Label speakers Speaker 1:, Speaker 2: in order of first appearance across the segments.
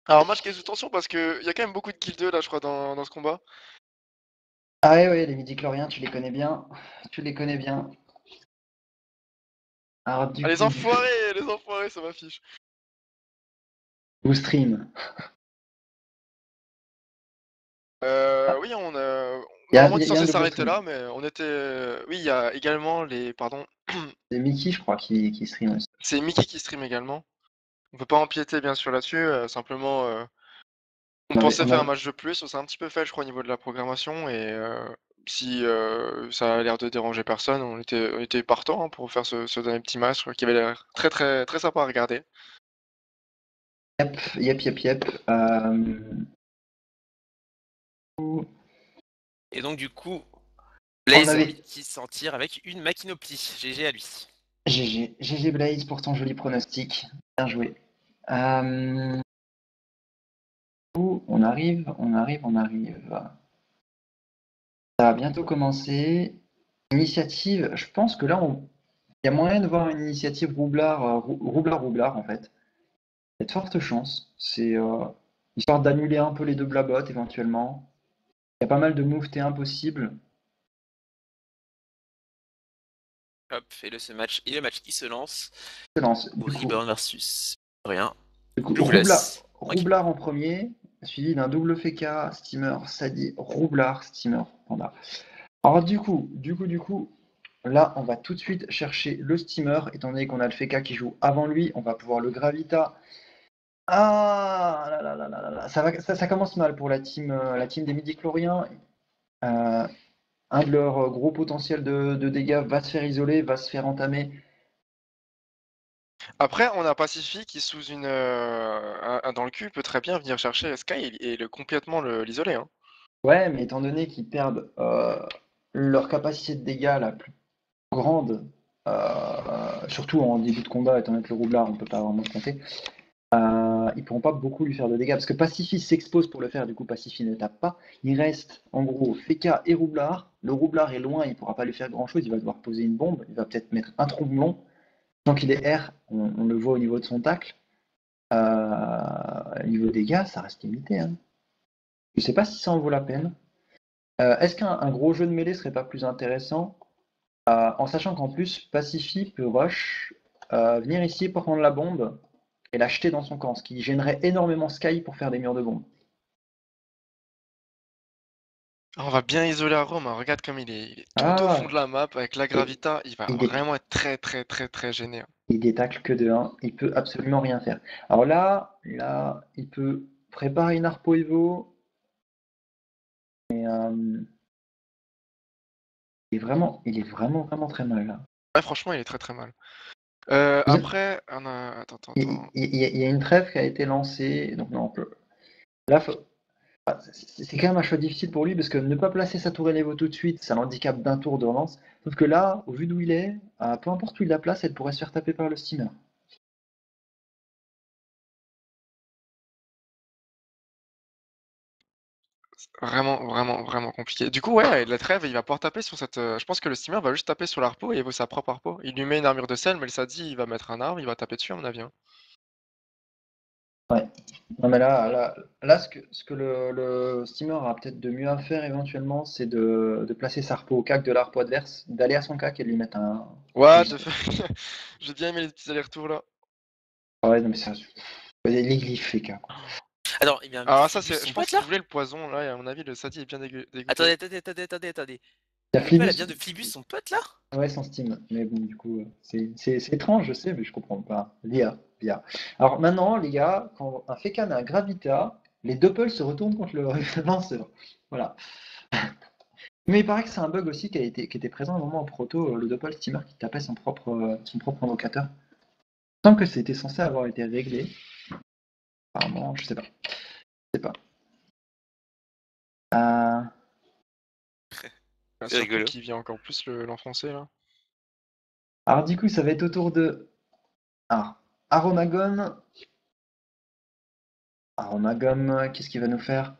Speaker 1: Alors match qui est sous tension parce qu'il y a quand même beaucoup de kill 2 là je crois dans ce combat.
Speaker 2: Ah ouais, les midi-chloriens, tu les connais bien. Tu les connais bien. Alors du
Speaker 1: Ah
Speaker 2: coup,
Speaker 1: les enfoirés, ça m'affiche.
Speaker 2: au stream. Ah,
Speaker 1: Oui on a...
Speaker 2: il y a,
Speaker 1: Normalement on était
Speaker 2: y a un
Speaker 1: censé
Speaker 2: double
Speaker 1: s'arrêter
Speaker 2: stream.
Speaker 1: là, mais on était... Oui, il y a également les... Pardon.
Speaker 2: C'est Mickey, je crois, qui stream aussi.
Speaker 1: C'est Mickey qui stream également. On peut pas empiéter bien sûr là-dessus, simplement... On pensait
Speaker 2: On
Speaker 1: faire un
Speaker 2: avait-
Speaker 1: match de plus, on s'est un petit peu fait je crois au niveau de la programmation et si ça a l'air de déranger personne, on était partant hein, pour faire ce dernier petit match qui avait l'air très très très sympa à regarder.
Speaker 2: Yep.
Speaker 3: Et donc du coup,
Speaker 2: On
Speaker 3: Blaze
Speaker 2: avait
Speaker 3: qui s'en tire avec une Machinoplie. GG à lui.
Speaker 2: GG Blaze pour ton joli pronostic. Bien joué. Euh, on arrive. Ça va bientôt commencer. Initiative, je pense que là, il y a moyen de voir une initiative Roublard en fait. Il y a de fortes chances. C'est histoire d'annuler un peu les deux blabots éventuellement. Il y a pas mal de moves T1 possibles.
Speaker 3: Hop, et le match qui se lance.
Speaker 2: Je lance.
Speaker 3: Pour Reborn versus rien.
Speaker 2: Roublard,
Speaker 3: Louvless. Ok.
Speaker 2: Roublard en premier, suivi d'un double FK, Steamer, Sadi, Roublard, Steamer, Panda. Alors du coup, là, on va tout de suite chercher le Steamer, étant donné qu'on a le FK qui joue avant lui, on va pouvoir le Gravita. Ah là, ça commence mal pour la team des midi-chloriens. Un de leurs gros potentiels de dégâts va se faire isoler, va se faire entamer.
Speaker 1: Après, on a Pacific qui sous un dans le cul peut très bien venir chercher Sky complètement l'isoler. Hein.
Speaker 2: Ouais, mais étant donné qu'ils perdent leur capacité de dégâts la plus grande, surtout en début de combat, étant donné que le roublard, on peut pas vraiment le compter, ils pourront pas beaucoup lui faire de dégâts. Parce que Pacifi s'expose pour le faire, du coup Pacifi ne tape pas. Il reste en gros Feka et roublard. Le roublard est loin, il pourra pas lui faire grand chose, il va devoir poser une bombe, il va peut-être mettre un troublon. Tant qu'il est R, on le voit au niveau de son tacle. Niveau dégâts, ça reste limité. Hein. Je sais pas si ça en vaut la peine. Est-ce qu'un gros jeu de mêlée serait pas plus intéressant en sachant qu'en plus, Pacifi peut rush, venir ici pour prendre la bombe et l'acheter dans son camp, ce qui gênerait énormément Sky pour faire des murs de bombes.
Speaker 1: Ah, on va bien isoler à Rome. Hein. Regarde comme il est tout au fond
Speaker 2: Ah,
Speaker 1: de la map avec la
Speaker 2: et
Speaker 1: Gravita. Il va
Speaker 2: il, dé-
Speaker 1: vraiment être très très très très gêné. Hein.
Speaker 2: il détacle que de 1, il peut absolument rien faire. Alors là, il peut préparer une Harpo Evo, mais il est vraiment très mal là.
Speaker 1: Ouais, franchement, il est très très mal.
Speaker 2: Vous-
Speaker 1: Après, on a...
Speaker 2: Il,
Speaker 1: Attends.
Speaker 2: il y a une trêve qui a été lancée, donc non, là, c'est quand même un choix difficile pour lui parce que ne pas placer sa tour Evo tout de suite, ça l'handicape d'un tour de relance. Sauf que là, au vu d'où il est, peu importe où il la place, elle pourrait se faire taper par le steamer.
Speaker 1: Vraiment compliqué. Du coup, ouais, la trêve, il va pouvoir taper sur cette. Je pense que le steamer va juste taper sur l'arpo et il vaut sa propre arpo. Il lui met une armure de sel, mais ça dit, il va mettre un arbre, il va taper dessus, à mon avis. Hein.
Speaker 2: Ouais. Non mais ce que le steamer aura peut-être de mieux à faire éventuellement, c'est de placer sa harpo au cac de l'arpo adverse, d'aller à son cac et de lui mettre un
Speaker 1: What the
Speaker 2: juste.
Speaker 1: fuck. J'ai bien aimé les petits allers-retours là.
Speaker 2: Ah ouais, non mais ça, les glyphes fait cas, quoi.
Speaker 3: Attends, il y a un
Speaker 1: Alors ça,
Speaker 3: Flibus,
Speaker 1: c'est. Je
Speaker 3: son
Speaker 1: pense
Speaker 3: pote là.
Speaker 1: qu'il voulait le poison là, et à mon avis, le Sadi est bien
Speaker 3: Attendez,
Speaker 1: dégoûté.
Speaker 3: attendez.
Speaker 2: Il y a
Speaker 3: Le pas, elle a bien
Speaker 2: Flibus,
Speaker 3: de Flibus, son pote là.
Speaker 2: ouais, sans Steam. Mais bon, du coup, c'est étrange, je sais, mais je comprends pas. L'IA. Alors maintenant, les gars, quand un Fekan a un Gravita, les Doppels se retournent contre le lanceur. Voilà. Mais il paraît que c'est un bug aussi qui était présent à un moment en proto, le Doppel Steamer qui tapait son propre invocateur. Tant que c'était censé avoir été réglé, apparemment, je sais pas. Je sais pas. Euh,
Speaker 1: Bien
Speaker 3: C'est
Speaker 1: sûr,
Speaker 3: rigolo.
Speaker 1: qui vient encore plus l'enfoncer là.
Speaker 2: Alors du coup, ça va être autour de... Ah, Aromagon. Aromagon, qu'est-ce qu'il va nous faire?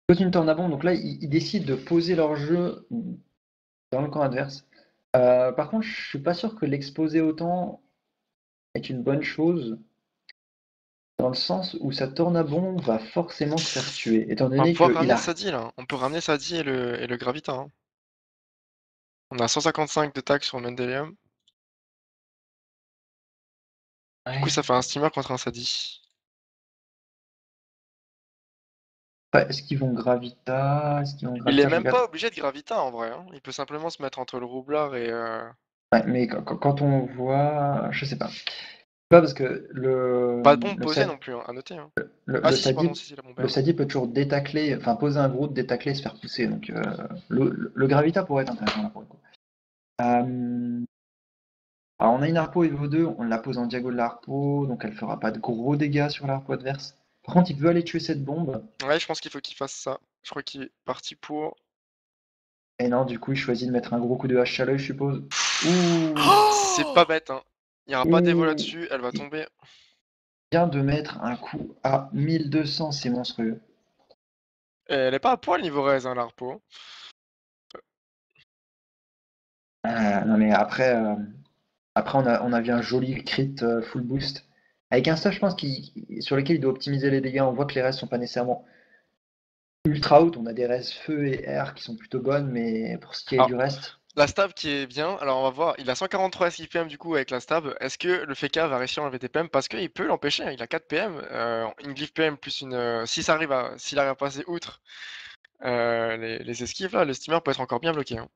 Speaker 2: Pose une tornabombe, donc là, ils décident de poser leur jeu dans le camp adverse. Par contre, je suis pas sûr que l'exposer autant est une bonne chose. dans le sens où sa Tornabombe va forcément se faire tuer, étant
Speaker 1: On va
Speaker 2: donné
Speaker 1: pouvoir
Speaker 2: qu'il
Speaker 1: ramener
Speaker 2: a...
Speaker 1: Sadi là. On peut ramener Sadi et le Gravita. Hein. On a 155 de tac sur le Mendelium. Du coup,
Speaker 2: Ouais.
Speaker 1: ça fait un steamer contre un Sadi.
Speaker 2: Ouais, est-ce qu'ils vont Gravita? Est-ce qu'ils vont
Speaker 1: Il est
Speaker 2: Gravita? Je
Speaker 1: même
Speaker 2: regarde.
Speaker 1: pas obligé de Gravita en vrai. Hein. Il peut simplement se mettre entre le Roublard et.
Speaker 2: Ouais, mais quand on voit... Je sais pas. Pas parce que
Speaker 1: Pas de bombe posée non plus, hein, à noter. Hein. Ah
Speaker 2: Le
Speaker 1: si, pardon,
Speaker 2: Sadi,
Speaker 1: si, la bombe.
Speaker 2: le Sadi peut toujours détacler, enfin poser un groupe, détacler et se faire pousser. Donc le Gravita pourrait être intéressant là pour le coup. Alors on a une Harpo Evo 2, on la pose en diago de la Harpo, donc elle fera pas de gros dégâts sur la Harpo adverse. Par contre, il veut aller tuer cette bombe,
Speaker 1: Ouais, je pense qu'il faut qu'il fasse ça. Je crois qu'il est parti pour.
Speaker 2: et non, du coup, il choisit de mettre un gros coup de hache à l'œil, je suppose. Ouh,
Speaker 1: C'est pas bête, hein. Il n'y aura pas d'évo
Speaker 2: ouh,
Speaker 1: là-dessus, elle va
Speaker 2: il
Speaker 1: tomber.
Speaker 2: vient de mettre un coup à 1200, c'est monstrueux.
Speaker 1: Et elle est pas à poil niveau raise, hein, l'Arpo.
Speaker 2: Non mais après on a vu un joli crit full boost. Avec un stuff, je pense, sur lequel il doit optimiser les dégâts. On voit que les restes sont pas nécessairement ultra hautes. On a des restes feu et air qui sont plutôt bonnes, mais pour ce qui est
Speaker 1: Alors,
Speaker 2: du reste,
Speaker 1: la stab qui est bien, alors on va voir, il a 143 SI-PM du coup avec la stab. Est-ce que le Feka va réussir à enlever des PM? Parce qu'il peut l'empêcher, hein, il a 4 PM, une glyph PM plus une. S'il arrive à passer outre les esquives là, le steamer peut être encore bien bloqué. Hein.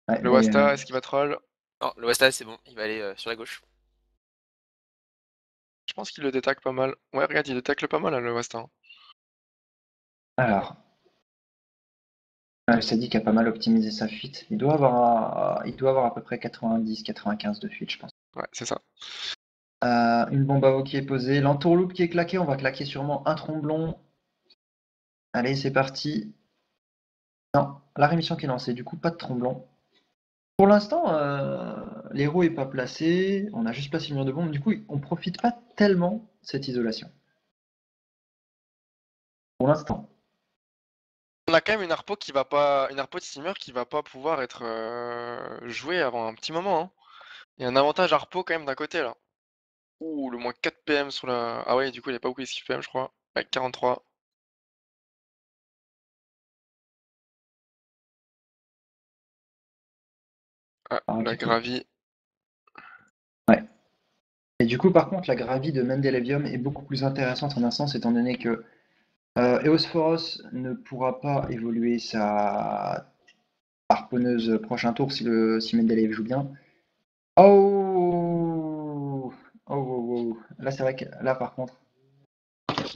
Speaker 2: ouais,
Speaker 1: Le
Speaker 2: mais
Speaker 1: Wasta, est-ce qu'il va troll?
Speaker 3: Non, le Wasta, c'est bon, il va aller sur la gauche.
Speaker 1: Je pense qu'il le détacle pas mal. Ouais, regarde, il détacle pas mal, hein, le Wasta. Hein.
Speaker 2: alors, ça dit qu'il a pas mal optimisé sa fuite. Il doit avoir à peu près 90-95 de fuite, je pense.
Speaker 1: Ouais, c'est ça.
Speaker 2: Une bombe à eau qui est posée, l'entourloupe qui est claquée. On va claquer sûrement un tromblon. Allez, c'est parti. Non, la rémission qui est lancée, du coup, pas de tromblon. Pour l'instant, l'héros est pas placé, on a juste placé le mur de bombe, du coup on profite pas tellement de cette isolation. Pour l'instant.
Speaker 1: On a quand même une Harpo qui va pas. Une Harpo de steamer qui va pas pouvoir être jouée avant un petit moment. Hein. Il y a un avantage Harpo quand même d'un côté là. Ouh, le moins 4 PM sur la. Ah ouais, du coup il a pas beaucoup d'esquive PM, je crois. Avec 43. Ah,
Speaker 2: Alors,
Speaker 1: la
Speaker 2: du coup,
Speaker 1: Gravi.
Speaker 2: ouais. Et du coup, par contre, la gravie de Mendelevium est beaucoup plus intéressante en un sens, étant donné que Eosphoros ne pourra pas évoluer sa harponneuse prochain tour si Mendeleev joue bien. Oh, oh, oh, oh. Là, c'est vrai que là, par contre,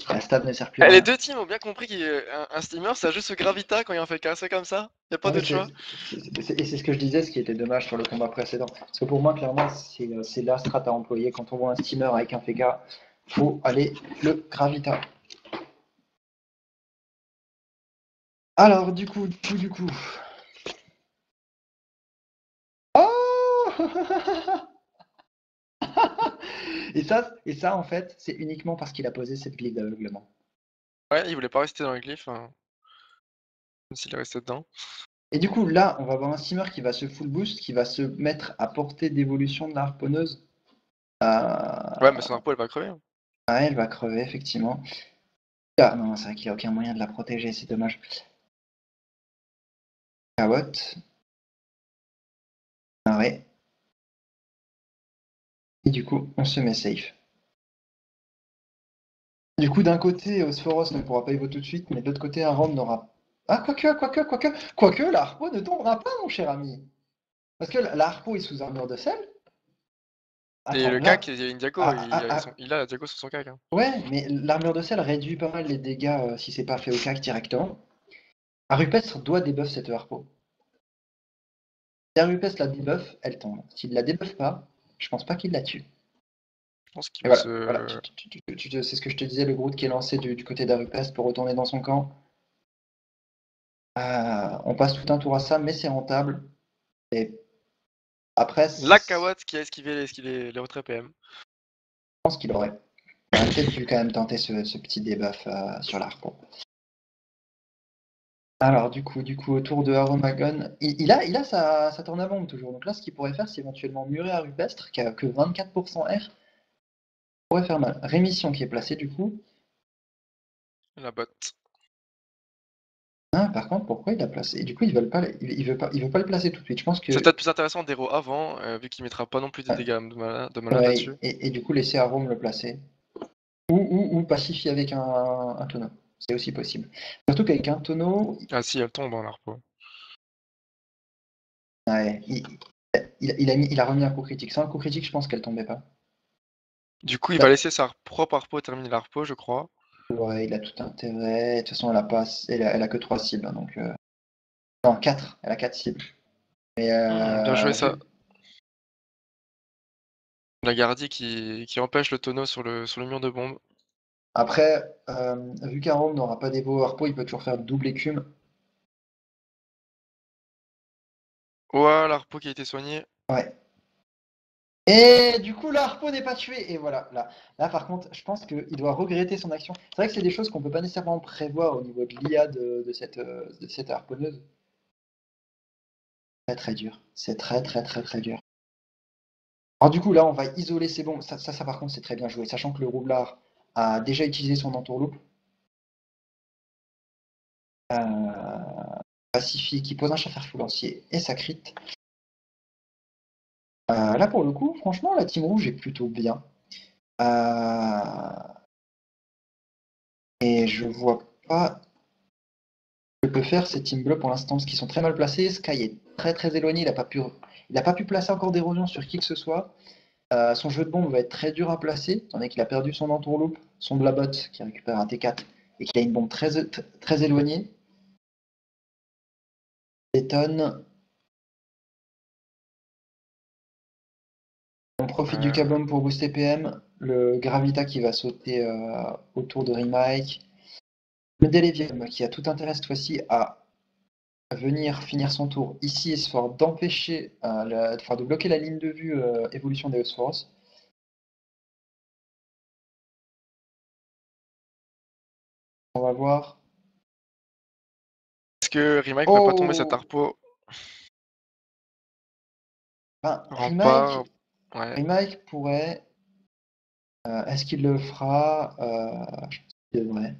Speaker 2: la stab ne sert plus à
Speaker 1: Eh, les
Speaker 2: rien.
Speaker 1: deux teams ont bien compris qu'un steamer ça joue ce Gravita quand il en fait casser comme ça. Y a pas
Speaker 2: Non, mais
Speaker 1: d'autre choix.
Speaker 2: et c'est ce que je disais, ce qui était dommage sur le combat précédent. Parce que pour moi, clairement, c'est la strat à employer. Quand on voit un steamer avec un Feka, faut aller le Gravita. Alors, du coup. Oh et ça, en fait, c'est uniquement parce qu'il a posé cette glyphe d'aveuglement.
Speaker 1: Ouais, il voulait pas rester dans les glyphes, hein, même s'il est resté dedans.
Speaker 2: Et du coup, là, on va avoir un steamer qui va se full boost, qui va se mettre à portée d'évolution de la harponneuse.
Speaker 1: Ouais, mais
Speaker 2: Ah,
Speaker 1: son Harpo elle va crever. Hein.
Speaker 2: elle va crever, effectivement. Ah non, c'est vrai qu'il n'y a aucun moyen de la protéger, c'est dommage. Kawot. Arrêt. Et du coup, on se met safe. Du coup, d'un côté, Sphoros ne pourra pas évoluer tout de suite, mais de l'autre côté, un Rome n'aura. Ah, quoique, la Harpo ne tombera pas, mon cher ami. Parce que la Harpo est sous armure de sel.
Speaker 1: Et
Speaker 2: Attends,
Speaker 1: le
Speaker 2: là.
Speaker 1: CAC, il y a une Diaco,
Speaker 2: Ah, ah, ah,
Speaker 1: il a la Diaco sur son CAC. Hein.
Speaker 2: ouais, mais l'armure de sel réduit pas mal les dégâts si c'est pas fait au cac directement. Arupestre doit debuff cette Harpo. Si Arupestre la debuff, elle tombe. S'il la debuff pas, je pense pas qu'il la tue.
Speaker 1: Je pense qu'il
Speaker 2: Et
Speaker 1: veut
Speaker 2: voilà,
Speaker 1: se.
Speaker 2: c'est ce que je te disais, le Groot qui est lancé du côté d'Arupestre pour retourner dans son camp. On passe tout un tour à ça, mais c'est rentable. Et après,
Speaker 1: La
Speaker 2: je
Speaker 1: Kawat qui a esquivé les retraits PM.
Speaker 2: pense qu'il aurait peut-être dû quand même tenter ce petit debuff sur l'Harpo. Alors, du coup, autour de Aromagon, il a sa tornabombe toujours. Donc là, ce qu'il pourrait faire, c'est éventuellement murer à Rupestre, qui a que 24% R, pourrait faire mal. Rémission qui est placée du coup.
Speaker 1: La botte.
Speaker 2: Ah, par contre, pourquoi il a placé? Et du coup, ils veulent pas, il veut pas le placer tout de suite. Je pense que
Speaker 1: C'est peut-être plus intéressant d'héros avant, vu qu'il mettra pas non plus des
Speaker 2: Ouais.
Speaker 1: dégâts de malade
Speaker 2: ouais,
Speaker 1: là-dessus.
Speaker 2: et du coup laisser Arôme le placer. Ou pacifier avec un tonneau. C'est aussi possible. Surtout qu'avec un tonneau,
Speaker 1: Ah si, elle tombe, hein, l'harpo.
Speaker 2: ouais, il a remis un coup critique. Sans un coup critique, je pense qu'elle tombait pas.
Speaker 1: Du coup, il
Speaker 2: Ça-
Speaker 1: va laisser sa propre harpo terminer l'harpo, je crois.
Speaker 2: Ouais, il a tout intérêt. De toute façon, elle a que 3 cibles, hein, donc non, 4. Elle a 4 cibles. Mais
Speaker 1: Bien joué ça. La Gardie qui empêche le tonneau sur le mur de bombe.
Speaker 2: après, vu qu'Arôme n'aura pas d'évo harpo, il peut toujours faire double écume.
Speaker 1: Ouah, l'harpo qui a été soigné.
Speaker 2: Ouais. Et du coup, la harpo n'est pas tuée. Et voilà, là par contre, je pense qu'il doit regretter son action. C'est vrai que c'est des choses qu'on peut pas nécessairement prévoir au niveau de l'IA de cette harponneuse. Très très dur. C'est très très très très dur. Alors du coup, là, on va isoler ces bombes. Ça par contre, c'est très bien joué. Sachant que le roublard a déjà utilisé son entourloupe. Pacifie qui pose un chasseur foulancier et ça crit. Là, pour le coup, franchement, la team rouge est plutôt bien. Et je vois pas ce que peut faire cette team bleue pour l'instant, parce qu'ils sont très mal placés. Sky est très très éloigné, il a pas pu placer encore d'érosion sur qui que ce soit. Son jeu de bombe va être très dur à placer, étant donné qu'il a perdu son entourloupe, son blabot qui récupère un T4 et qu'il a une bombe très éloignée. Bétonne. On profite du Kabom pour booster PM. Le Gravita qui va sauter autour de Remake. Le Delirium qui a tout intérêt cette fois-ci à venir finir son tour ici, histoire d'empêcher, enfin de bloquer la ligne de vue évolution des Force. On va voir.
Speaker 1: Est-ce que Remake va pas tomber cette
Speaker 2: Oh,
Speaker 1: harpo?
Speaker 2: ben,
Speaker 1: Rempart. Ouais.
Speaker 2: Remake pourrait. Est-ce qu'il le fera? Je pense qu'il devrait.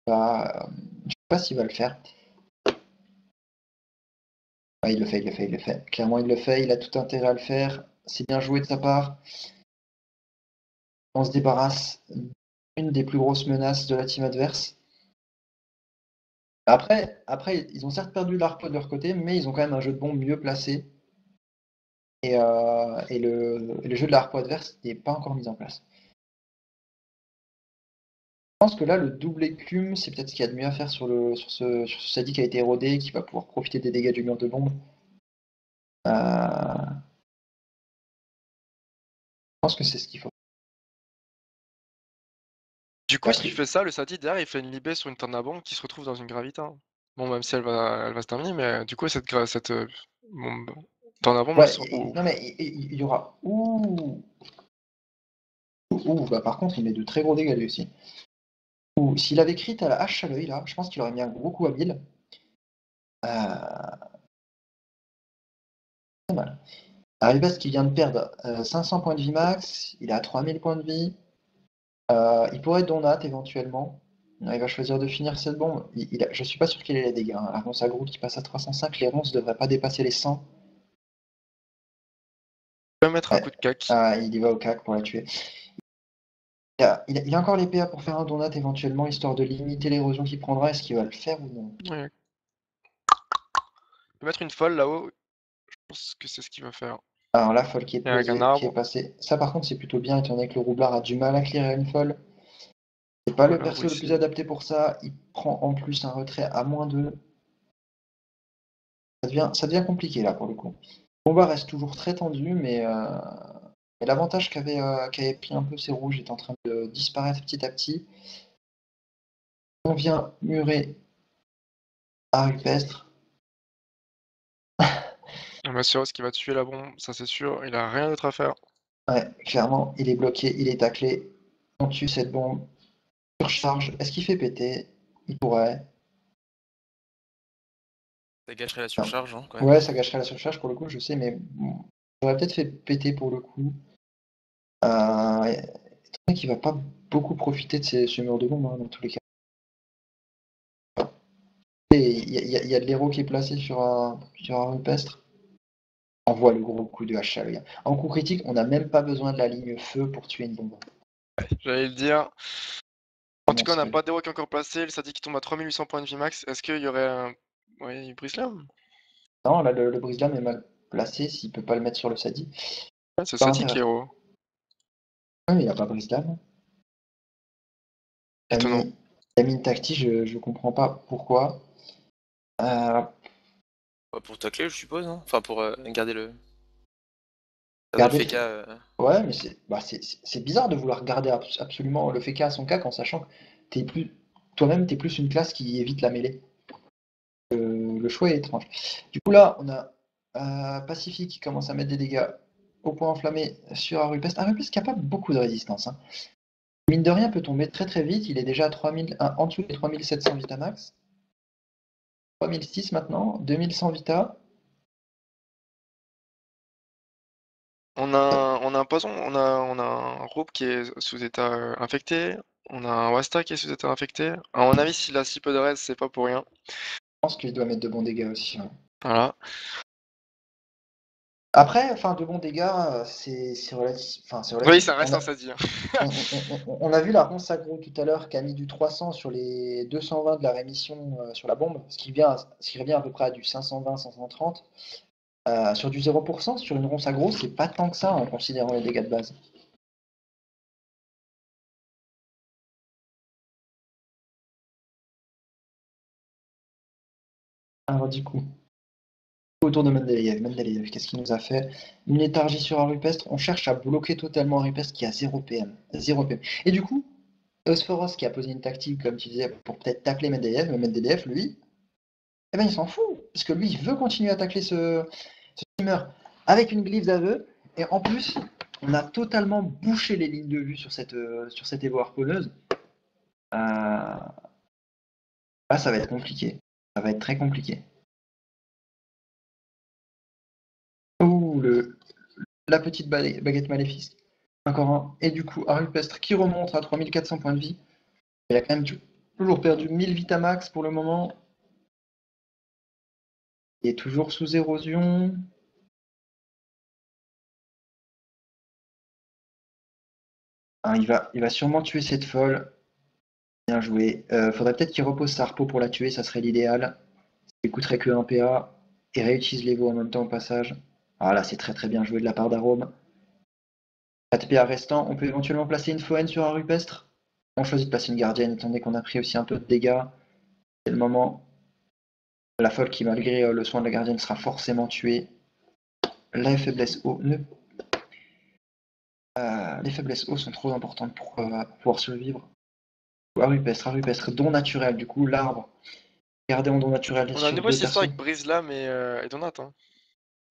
Speaker 2: Je sais pas s'il va le faire. Ouais, il le fait, il le fait, il le fait. Clairement, il le fait. Il a tout intérêt à le faire. C'est bien joué de sa part. On se débarrasse d'une des plus grosses menaces de la team adverse. Après, ils ont certes perdu l'arpo de leur côté, mais ils ont quand même un jeu de bombe mieux placé. Et le jeu de l'arpo adverse n'est pas encore mis en place. Je pense que là, le double écume, c'est peut-être ce qu'il y a de mieux à faire sur ce Sadi qui a été érodé, qui va pouvoir profiter des dégâts du mur de bombe. Je pense que c'est ce qu'il faut.
Speaker 1: Du coup, s'il fait ça, le Sadi derrière, il fait une libé sur une Tornabombe qui se retrouve dans une Gravita. Bon, même si elle va se terminer, mais du coup, cette bombe Tornabombe là
Speaker 2: Ouais,
Speaker 1: sur. Ouh.
Speaker 2: non mais il y aura. Ouh, bah par contre, il met de très gros dégâts lui aussi. Ouh, s'il avait crit à la hache à l'œil là, je pense qu'il aurait mis un gros coup à Bill. Pas mal. Arribas qui vient de perdre 500 points de vie max, il est à 3000 points de vie. Il pourrait donat éventuellement. Il va choisir de finir cette bombe. Je suis pas sûr qu'il ait les dégâts, hein. La ronce aggro qui passe à 305, les ronces ne devraient pas dépasser les 100.
Speaker 1: Il peut mettre un coup
Speaker 2: Ouais.
Speaker 1: de cac.
Speaker 2: Il y va au cac pour la tuer. Il a encore les PA pour faire un donat éventuellement, histoire de limiter l'érosion qu'il prendra. Est-ce qu'il va le faire ou non?
Speaker 1: Ouais. Il peut mettre une folle là-haut. Je pense que c'est ce qu'il va faire.
Speaker 2: Alors la folle qui est
Speaker 1: Et avec un
Speaker 2: posée, qui est
Speaker 1: arbre.
Speaker 2: passée. Ça par contre c'est plutôt bien, étant donné que le roublard a du mal à clearer une folle. C'est pas le
Speaker 1: L'arbre
Speaker 2: perso le
Speaker 1: ici.
Speaker 2: plus adapté pour ça. Il prend en plus un retrait à -2. Ça devient compliqué là pour le coup. Le combat reste toujours très tendu, mais l'avantage qu'avait pris un peu ces rouges est en train de disparaître petit à petit. On vient murer à rupestre.
Speaker 1: Massios qui va tuer la bombe, ça c'est sûr. Il a rien d'autre à faire.
Speaker 2: Ouais, clairement, il est bloqué, il est taclé. On tue cette bombe. Surcharge. Est-ce qu'il fait péter? Il pourrait.
Speaker 3: Ça gâcherait la
Speaker 2: Non.
Speaker 3: surcharge, hein, quand même.
Speaker 2: Ouais, ça gâcherait la surcharge pour le coup, je sais, mais bon, j'aurais peut-être fait péter pour le coup. Étant donné qu'il va pas beaucoup profiter de ce mur de bombe, hein, dans tous les cas. Et il y a de l'héros qui est placé sur un rupestre. Envoie le gros coup de hache à lui. En coup critique, on n'a même pas besoin de la ligne feu pour tuer une bombe.
Speaker 1: J'allais le dire. En tout
Speaker 2: Vraiment
Speaker 1: cas, on n'a
Speaker 2: solide.
Speaker 1: pas d'héros qui est encore placé. Le Sadi qui tombe à 3800 points de vie max. Est-ce qu'il y aurait un. Ouais, Brislam?
Speaker 2: Non, là, le brise-lame est mal placé s'il peut pas le mettre sur le Sadi.
Speaker 1: Ouais, c'est le
Speaker 2: Pas
Speaker 1: Sadi qui est
Speaker 2: intéressant.
Speaker 1: héros.
Speaker 2: Ouais, mais il a pas brise-lame.
Speaker 1: Étonnant.
Speaker 2: Il a mis une tactique, je comprends pas pourquoi. Euh,
Speaker 3: Pour tacler, je suppose, hein. Enfin, pour garder le
Speaker 2: Garder le
Speaker 3: FK.
Speaker 2: fait. Ouais, mais c'est bizarre de vouloir garder absolument le FK à son cac en sachant que t'es plus, toi-même, t'es plus une classe qui évite la mêlée. Le choix est étrange. Du coup, là, on a Pacifique qui commence à mettre des dégâts au point enflammé sur Arupest. Arupest qui a pas beaucoup de résistance, hein. Mine de rien, peut tomber très très vite. Il est déjà à 3000, en dessous des 3700 Vita max. 3006 maintenant, 2100 Vita.
Speaker 1: On a un poison, on a un Rope qui est sous état infecté. On a un Wasta qui est sous état infecté. À mon avis, s'il a si peu de res, c'est pas pour rien.
Speaker 2: Je pense qu'il doit mettre de bons dégâts aussi, hein.
Speaker 1: Voilà.
Speaker 2: Après, enfin, de bons dégâts, c'est relatif. Enfin, c'est
Speaker 1: Oui,
Speaker 2: relatif.
Speaker 1: ça reste un Sadi, hein.
Speaker 2: On a vu la ronce aggro tout à l'heure qui a mis du 300 sur les 220 de la rémission sur la bombe, ce qui revient à peu près à du 520-530. Sur du 0%, sur une ronce aggro, c'est pas tant que ça en considérant les dégâts de base. Alors du coup, autour de Mendeleïev, qu'est-ce qu'il nous a fait? Une léthargie sur un rupestre, on cherche à bloquer totalement un rupestre qui a 0 PM. 0 PM. Et du coup, Eusforos qui a posé une tactique, comme tu disais, pour peut-être tacler Mendeleïev, mais Mendeleïev, lui, eh ben il s'en fout, parce que lui, il veut continuer à tacler ce streamer avec une glyphe d'aveu, et en plus, on a totalement bouché les lignes de vue sur cette Evo harponneuse. Là, ça va être compliqué. Ça va être très compliqué. Ouh, la petite baguette maléfique. Encore un. Et du coup, Arupestre qui remonte à 3400 points de vie. Il a quand même toujours perdu 1000 Vitamax pour le moment. Il est toujours sous érosion. Ah, il va sûrement tuer cette folle. Bien joué. Faudrait peut-être qu'il repose sa repo pour la tuer, ça serait l'idéal. Il coûterait que 1 PA. Et réutilise l'Evo en même temps au passage. Ah là, c'est très très bien joué de la part d'Arome. 4 PA restant. On peut éventuellement placer une Foen sur un rupestre. On choisit de passer une gardienne, étant donné qu'on a pris aussi un peu de dégâts. C'est le moment. La folle qui, malgré le soin de la gardienne, sera forcément tuée. La faiblesse eau ne... les faiblesses eau sont trop importantes pour pouvoir survivre. Arupestre, don naturel, du coup, l'arbre. Garder en don naturel
Speaker 1: On a un
Speaker 2: sur
Speaker 1: nouveau
Speaker 2: 2
Speaker 1: histoire
Speaker 2: persos.
Speaker 1: avec Brislam et Donat, hein.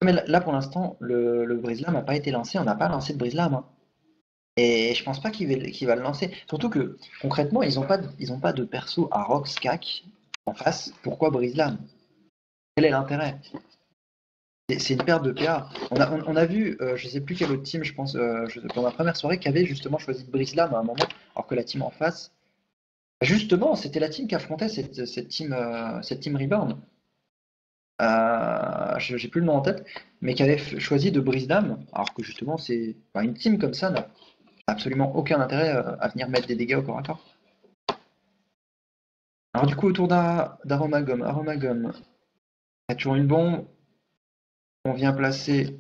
Speaker 2: Mais là, pour l'instant, le brise-lame n'a pas été lancé, on n'a pas lancé de brise-lame, hein. Et je pense pas qu'il va le lancer. Surtout que, concrètement, ils ont pas de perso à Rock Skak en face. Pourquoi brise-lame? Quel est l'intérêt? C'est une perte de PA. On a vu, je sais plus quelle autre team, je pense, dans la première soirée, qui avait justement choisi de brise-lame à un moment, alors que la team en face, justement, c'était la team qui affrontait cette team Rebound. J'ai plus le nom en tête, mais qui avait choisi de brise-lame, alors que justement, c'est une team comme ça n'a absolument aucun intérêt à venir mettre des dégâts au corps à corps. Alors du coup, autour d'Aromagom, il y a toujours une bombe. On vient placer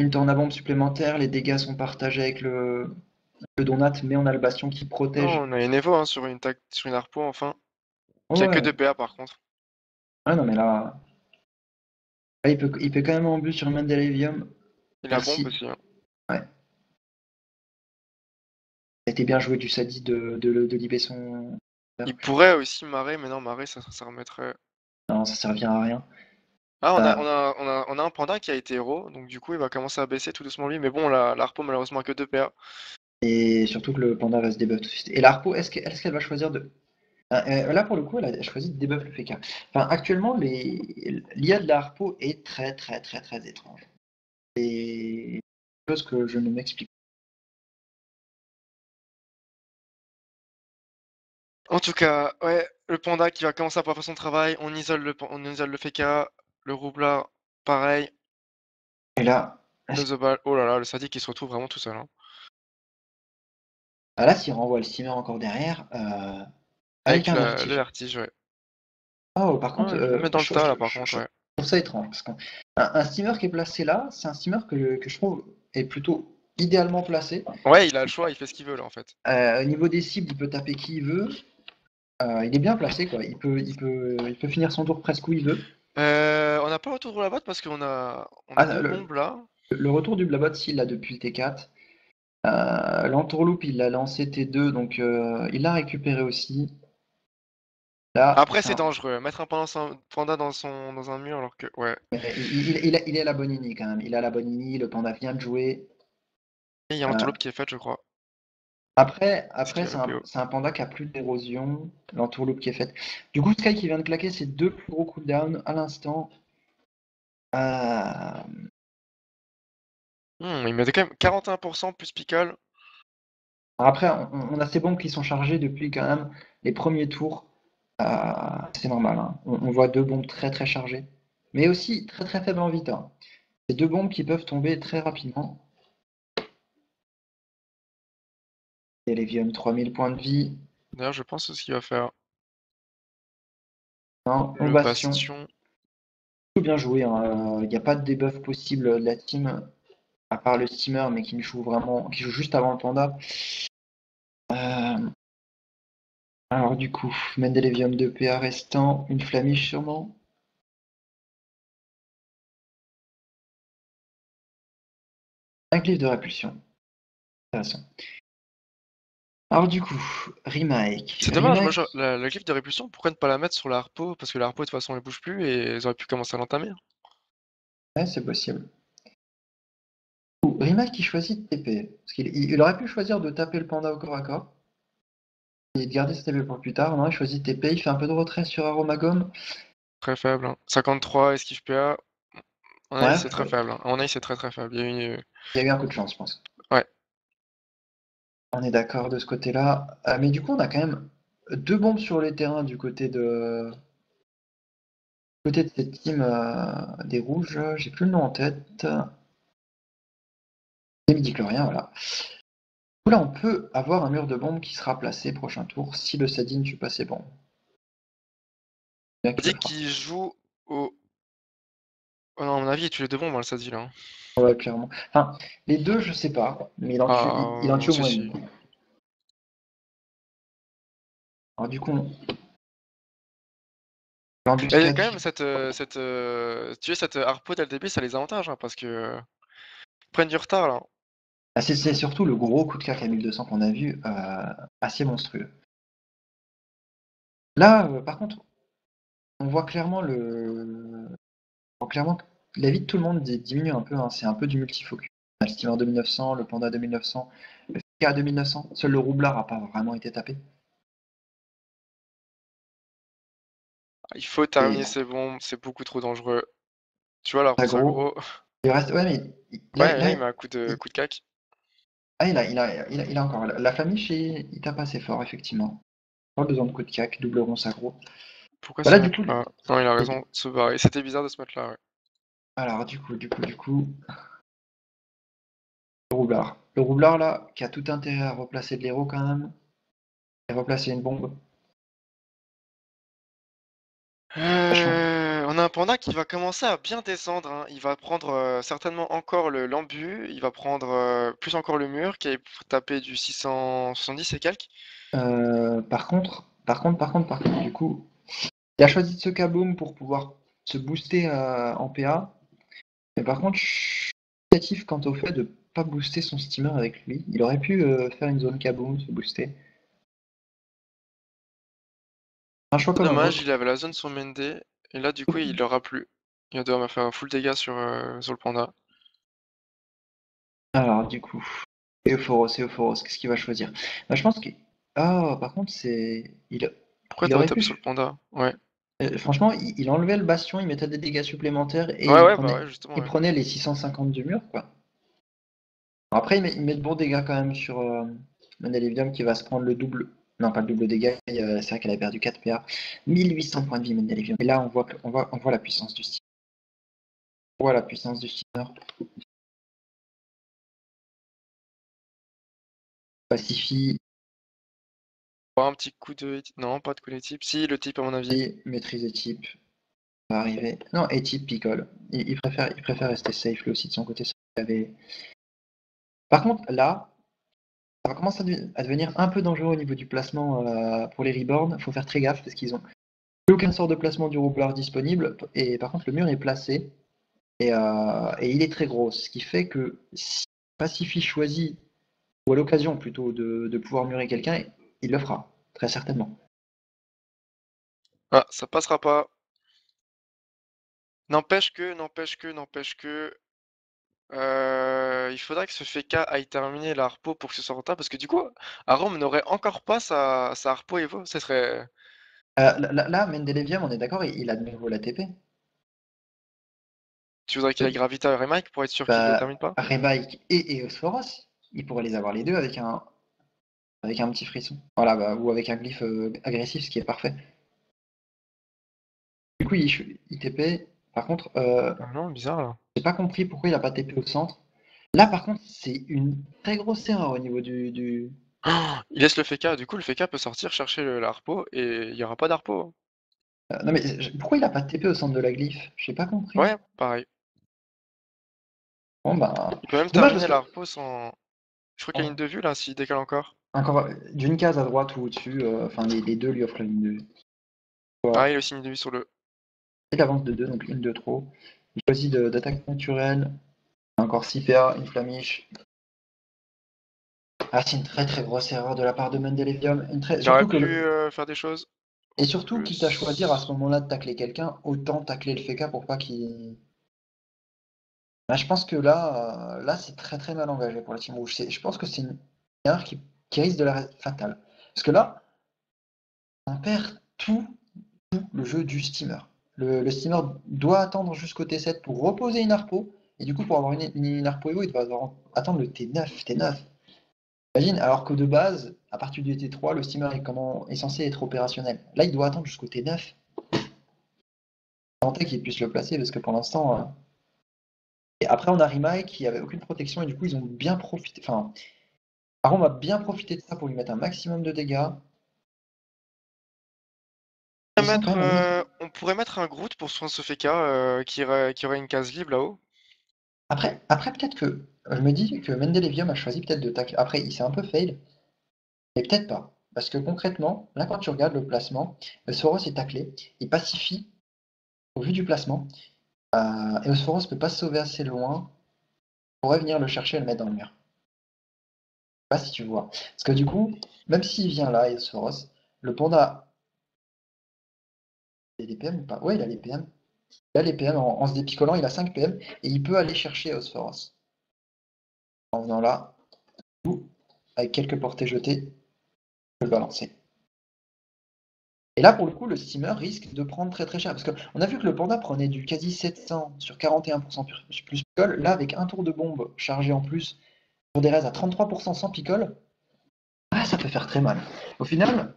Speaker 2: une tornabombe supplémentaire. Les dégâts sont partagés avec le Donat, mais on a le bastion qui
Speaker 1: Non,
Speaker 2: protège.
Speaker 1: on a une Evo hein, sur une harpo, enfin.
Speaker 2: Oh
Speaker 1: Qui a que
Speaker 2: ouais.
Speaker 1: 2 PA par contre.
Speaker 2: Ah non, mais là, il peut quand même en but sur Mendelevium.
Speaker 1: Il a bombe
Speaker 2: Merci.
Speaker 1: aussi, hein.
Speaker 2: Ouais. Ça a été bien joué du Sadi de libérer son.
Speaker 1: Il pourrait aussi marrer, mais non, marrer, ça remettrait.
Speaker 2: Non, ça servira à rien.
Speaker 1: Ah,
Speaker 2: Euh,
Speaker 1: on a un panda qui a été héros, donc du coup, il va commencer à baisser tout doucement lui. Mais bon, la harpo, malheureusement, a que 2 PA.
Speaker 2: et surtout que le panda va se debuff tout de suite. Et l'Arpo, est-ce qu'elle va choisir de. Là, pour le coup, elle a choisi de debuff le FK. Enfin, actuellement, l'IA de la Harpo est très, très, très, très étrange. Et chose que je ne m'explique
Speaker 1: En tout cas, ouais, le panda qui va commencer à pouvoir faire son travail, on isole le Feka, le roublard, pareil,
Speaker 2: pas. Et là,
Speaker 1: le Zobal, oh là là, le sadique qui se retrouve vraiment tout seul, hein.
Speaker 2: s'il renvoie le steamer encore derrière, avec
Speaker 1: Avec
Speaker 2: un
Speaker 1: le
Speaker 2: vertige.
Speaker 1: vertige, ouais.
Speaker 2: Oh, par contre,
Speaker 1: Ouais, je vais le mettre dans le tas là par contre, ouais.
Speaker 2: trouve ça étrange, parce qu'un steamer qui est placé là, c'est un steamer que je trouve est plutôt idéalement placé.
Speaker 1: Ouais, il a le choix, il fait ce qu'il veut là en fait.
Speaker 2: Au niveau des cibles, il peut taper qui il veut. Il est bien placé, quoi. Il peut finir son tour presque où il veut.
Speaker 1: On n'a pas le retour de la botte parce qu'on a
Speaker 2: Ah,
Speaker 1: deux bombes là.
Speaker 2: le retour du Blabot, s'il l'a depuis le T4. L'entourloupe, il l'a lancé T2, donc il l'a récupéré aussi. Là,
Speaker 1: Après c'est dangereux, mettre un panda dans un mur alors que, ouais.
Speaker 2: il est à la Bonini quand même. Il a la Bonini, le panda vient de jouer.
Speaker 1: Et il y a
Speaker 2: Euh,
Speaker 1: l'entourloupe qui est faite, je crois.
Speaker 2: Après,
Speaker 1: Ce qui
Speaker 2: après
Speaker 1: est
Speaker 2: c'est
Speaker 1: le
Speaker 2: un,
Speaker 1: PO.
Speaker 2: c'est un panda qui a plus d'érosion, l'entourloupe qui est faite. Du coup, Sky qui vient de claquer ses deux plus gros cooldowns à l'instant. Euh,
Speaker 1: Il met quand même 41% plus Pickle.
Speaker 2: Après, on a ces bombes qui sont chargées depuis quand même les premiers tours. C'est normal, hein. On voit deux bombes très très chargées, mais aussi très très faibles en vie, hein. C'est deux bombes qui peuvent tomber très rapidement. Et les Levium, 3000 points de vie.
Speaker 1: D'ailleurs, je pense que ce qu'il va faire.
Speaker 2: Non, on
Speaker 1: Le
Speaker 2: bastion.
Speaker 1: bastion.
Speaker 2: Tout bien joué, hein. Il n'y a pas de debuff possible de la team, à part le steamer, mais qui joue vraiment, qui joue juste avant le panda. Alors du coup, Mendelevium 2 PA restant, une flamiche sûrement. Un glyphe de répulsion. Intéressant. Alors du coup, remake.
Speaker 1: C'est dommage, moi, la glyphe de répulsion, pourquoi ne pas la mettre sur la harpo? Parce que la harpo, de toute façon, elle bouge plus et ils auraient pu commencer à l'entamer.
Speaker 2: Ouais, c'est possible. Remake qui choisit de TP. Parce qu'il aurait pu choisir de taper le panda au corps à corps. Et de garder sa TP pour plus tard. Non, il choisit de TP, il fait un peu de retrait sur Aromagome.
Speaker 1: Très faible, hein. 53 esquive PA. À mon avis,
Speaker 2: Ouais,
Speaker 1: c'est très faible, hein. À mon avis, c'est très très faible. Il y a eu...
Speaker 2: il y a eu un coup de chance, je pense.
Speaker 1: Ouais.
Speaker 2: On est d'accord de ce côté-là. Mais du coup, on a quand même deux bombes sur les terrains du côté de cette team des rouges. J'ai plus le nom en tête. Des midi-chloriens, voilà. Du coup, là, on peut avoir un mur de bombes qui sera placé prochain tour si le Sadine tue pas ses bombes. Bien
Speaker 1: On
Speaker 2: qu'il le
Speaker 1: dit
Speaker 2: fera.
Speaker 1: qu'il joue au... Oh non, à mon avis, il tue les deux bombes, hein, ça dit là, hein.
Speaker 2: Ouais, clairement. Enfin, les deux, je sais pas, mais il en tue au
Speaker 1: Si,
Speaker 2: moins
Speaker 1: si.
Speaker 2: une. Alors du coup,
Speaker 1: Et
Speaker 2: l'embuscade.
Speaker 1: quand même, tu sais, cette harpo dès le début, ça les avantage, hein, parce que ils prennent du retard là.
Speaker 2: Ah, c'est surtout le gros coup de claque à 1200 qu'on a vu, assez monstrueux. Là, par contre, on voit clairement que la vie de tout le monde diminue un peu, hein. C'est un peu du multifocus. On a le Steamer 2900, le Panda 2900, le FK 2900. Seul le roublard n'a pas vraiment été tapé.
Speaker 1: Il faut
Speaker 2: Et
Speaker 1: terminer ces bombes, c'est beaucoup trop dangereux. Tu vois, la rousse
Speaker 2: aggro.
Speaker 1: aggro.
Speaker 2: Il reste. Ouais, mais
Speaker 1: Ouais, là, il met un coup de
Speaker 2: il-
Speaker 1: cac.
Speaker 2: il a encore. La flamiche, il tape assez fort, effectivement. Pas besoin de coup de cac, double ronce aggro.
Speaker 1: Pourquoi
Speaker 2: Bah là,
Speaker 1: se
Speaker 2: du
Speaker 1: mettre
Speaker 2: coup,
Speaker 1: là? Non, il a raison de se barrer. C'était bizarre de se mettre là, ouais.
Speaker 2: alors, du coup, le roublard. Le roublard, là, qui a tout intérêt à replacer de l'héros quand même, et replacer une bombe. Sachant.
Speaker 1: On a un panda qui va commencer à bien descendre, hein. Il va prendre certainement encore l'embu, il va prendre plus encore le mur, qui est taper du 670 et quelques.
Speaker 2: Par contre, du coup, il a choisi de se kaboom pour pouvoir se booster en PA. Mais par contre, je suis négatif quant au fait de pas booster son steamer avec lui. Il aurait pu faire une zone kaboom, se booster. Un choix comme un
Speaker 1: Dommage,
Speaker 2: autre.
Speaker 1: il avait la zone sur Mende, et là, du coup, il l'aura plus. Il va devoir me faire un full dégâts sur le panda.
Speaker 2: Alors, du coup, Euphoros, qu'est-ce qu'il va choisir? Bah, je pense que. Ah, par contre,
Speaker 1: Pourquoi
Speaker 2: il
Speaker 1: t'aurais
Speaker 2: aurait
Speaker 1: tapé sur le
Speaker 2: pu.
Speaker 1: panda? Ouais.
Speaker 2: Franchement, il enlevait le bastion, il mettait des dégâts supplémentaires et
Speaker 1: Ouais, ouais, bah ouais, justement,
Speaker 2: il
Speaker 1: ouais.
Speaker 2: prenait les 650 du mur, quoi. Après, il met de bons dégâts quand même sur Mendelevium qui va se prendre le double. Non, pas le double dégâts, c'est vrai qu'elle a perdu 4 PA. 1800 points de vie, Mendelevium. Et là, on voit la puissance du steamer. On voit la puissance du steamer. Pacifie
Speaker 1: Pas un petit coup de... Non, pas de coup de type. Si, le type à mon avis.
Speaker 2: et maîtriser type. Ça va arriver. Non, et type picole. Il préfère rester safe lui aussi de son côté. Par contre, là, ça va commencer à devenir un peu dangereux au niveau du placement pour les Reborn. Il faut faire très gaffe parce qu'ils ont plus aucun sort de placement du roublard disponible. Et par contre, le mur est placé et il est très gros. Ce qui fait que si Pacify choisit, ou à l'occasion plutôt, de pouvoir murer quelqu'un, il le fera, très certainement.
Speaker 1: Ah, ça passera pas. N'empêche que... il faudrait que ce Feka aille terminer la harpo pour que ce soit rentable, parce que du coup, Arom n'aurait encore pas sa harpo Evo. Ce serait...
Speaker 2: Là, Mendelevium, on est d'accord, il a de nouveau la TP.
Speaker 1: Tu voudrais qu'il aille Gravita et Remake pour être sûr qu'il le
Speaker 2: Bah,
Speaker 1: termine pas?
Speaker 2: Rebaik et Eosforos, il pourrait les avoir les deux avec un petit frisson. Voilà, bah, ou avec un glyphe agressif, ce qui est parfait. Du coup, il TP. Par contre,
Speaker 1: Ah non, bizarre là.
Speaker 2: j'ai pas compris pourquoi il a pas TP au centre. Là, par contre, c'est une très grosse erreur au niveau du...
Speaker 1: Ah, il laisse le Feka, du coup le Feka peut sortir chercher la harpo et il y aura pas d'harpo.
Speaker 2: Non mais pourquoi il a pas TP au centre de la glyphe? J'ai pas compris.
Speaker 1: Ouais, pareil.
Speaker 2: Bon bah,
Speaker 1: Il peut même
Speaker 2: c'est dommage parce
Speaker 1: terminer
Speaker 2: que
Speaker 1: la harpo sans... Je crois qu'il y a une
Speaker 2: oh,
Speaker 1: de vue là, s'il décale encore.
Speaker 2: encore d'une case à droite ou au-dessus, enfin les deux lui offrent la ligne de vue. Voilà.
Speaker 1: Ah, il a le signe de vue sur le...
Speaker 2: Il avance de 2, donc une de trop. Il choisit d'attaque naturelle. Encore 6 PA, une flamiche. Ah, c'est une très très grosse erreur de la part de Mendelevium.
Speaker 1: Il aurait
Speaker 2: Surtout que
Speaker 1: pu faire des choses.
Speaker 2: Et surtout, quitte à choisir à ce
Speaker 1: Plus...
Speaker 2: moment-là de tacler quelqu'un, autant tacler le FK pour pas qu'il. Bah, je pense que là c'est très très mal engagé pour la Team Rouge. Je pense que c'est une erreur qui risque de la fatale. Parce que là, on perd tout le jeu du steamer. Le steamer doit attendre jusqu'au T7 pour reposer une harpo. Et du coup, pour avoir une harpo Evo, il va devoir attendre le T9. Imagine, alors que de base, à partir du T3, le steamer est censé être opérationnel. Là, il doit attendre jusqu'au T9. Tenter qu'il puisse le placer parce que pour l'instant. Et après, on a Rimae qui avait aucune protection et du coup, ils ont bien profité. Enfin, Arom a bien profité de ça pour lui mettre un maximum de dégâts. Ils sont quand même à 1000.
Speaker 1: On pourrait mettre un Groot pour soin ce Feka qui aurait une case libre là-haut.
Speaker 2: Après peut-être que. Je me dis que Mendelevium a choisi peut-être de tacler. Après, il s'est un peu fail, mais peut-être pas. Parce que concrètement, là, quand tu regardes le placement, Soros est taclé, il pacifie au vu du placement. Et Soros peut pas se sauver assez loin. Pourrait venir le chercher et le mettre dans le mur. Je sais pas si tu vois. Parce que du coup, même s'il vient là, Soros, le panda. Il a les PM ou pas? Ouais, il a les PM. Il a les PM en se dépicolant, il a 5 PM et il peut aller chercher Osforos. En venant là, avec quelques portées jetées, il peut le balancer. Et là, pour le coup, le steamer risque de prendre très très cher. Parce qu'on a vu que le panda prenait du quasi 700 sur 41% plus picole. Là, avec un tour de bombe chargé en plus, pour des raids à 33% sans picole, ça peut faire très mal. Au final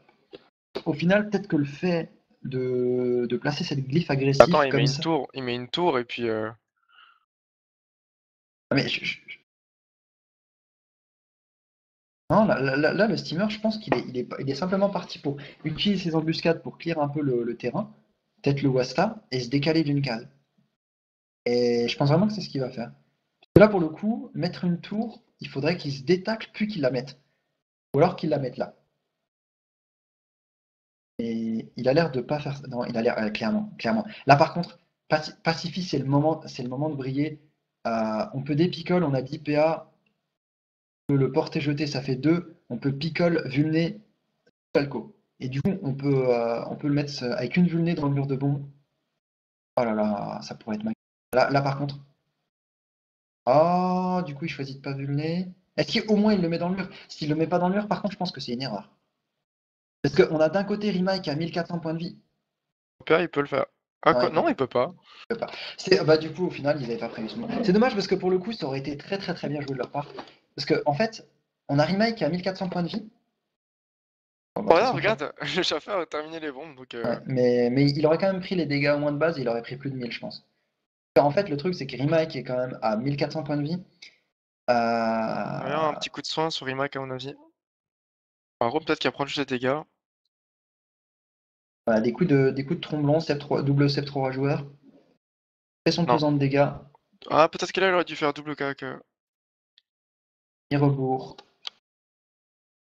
Speaker 2: peut-être que le fait de placer cette glyphe
Speaker 1: Attends,
Speaker 2: agressive comme ça.
Speaker 1: il met une tour et puis...
Speaker 2: Ah, mais non, là, le steamer, je pense qu'il est simplement parti pour utiliser ses embuscades pour clear un peu le terrain, peut-être le Wasta, et se décaler d'une case. Et je pense vraiment que c'est ce qu'il va faire. Parce que là, pour le coup, mettre une tour, il faudrait qu'il se détacle puis qu'il la mette. Ou alors qu'il la mette là. Et il a l'air de pas faire ça. Non, il a l'air clairement. Là, par contre, Pacify, c'est le moment de briller. On peut dépicole, on a 10 PA. Le porter jeté, ça fait 2. On peut picole, vulné, Falco. Et du coup, on peut le mettre avec une vulnée dans le mur de bombe. Oh là là, ça pourrait être magnifique. Là par contre. Oh, du coup, il choisit de pas vulner. Est-ce qu'au moins il le met dans le mur? S'il le met pas dans le mur, par contre, je pense que c'est une erreur. Parce qu'on a d'un côté Rimae qui a 1400 points de vie.
Speaker 1: Opéra, il peut le faire. Ah
Speaker 2: Non,
Speaker 1: quoi?
Speaker 2: il peut
Speaker 1: Non,
Speaker 2: pas.
Speaker 1: il peut pas.
Speaker 2: Il peut pas. Bah, du coup, au final, ils n'avaient pas prévu ce moment. C'est dommage parce que pour le coup, ça aurait été très très très bien joué de leur part. Parce que, en fait, on a Remake à 1400 points de vie. Bon, bah, de toute
Speaker 1: Voilà,
Speaker 2: façon,
Speaker 1: regarde, le chauffeur a terminé les bombes, donc
Speaker 2: ouais, mais il aurait quand même pris les dégâts au moins de base, il aurait pris plus de 1000, je pense. En fait, le truc, c'est que Remake est quand même à 1400 points de vie.
Speaker 1: rien, un petit coup de soin sur Rimac à mon avis. En gros, peut-être qu'il va prendre juste les dégâts.
Speaker 2: Voilà, des coups de tromblon, double step 3 joueurs. Fait son
Speaker 1: Non.
Speaker 2: pesant de dégâts.
Speaker 1: Ah, peut-être que là, il aurait dû faire double cac.
Speaker 2: Et rebours.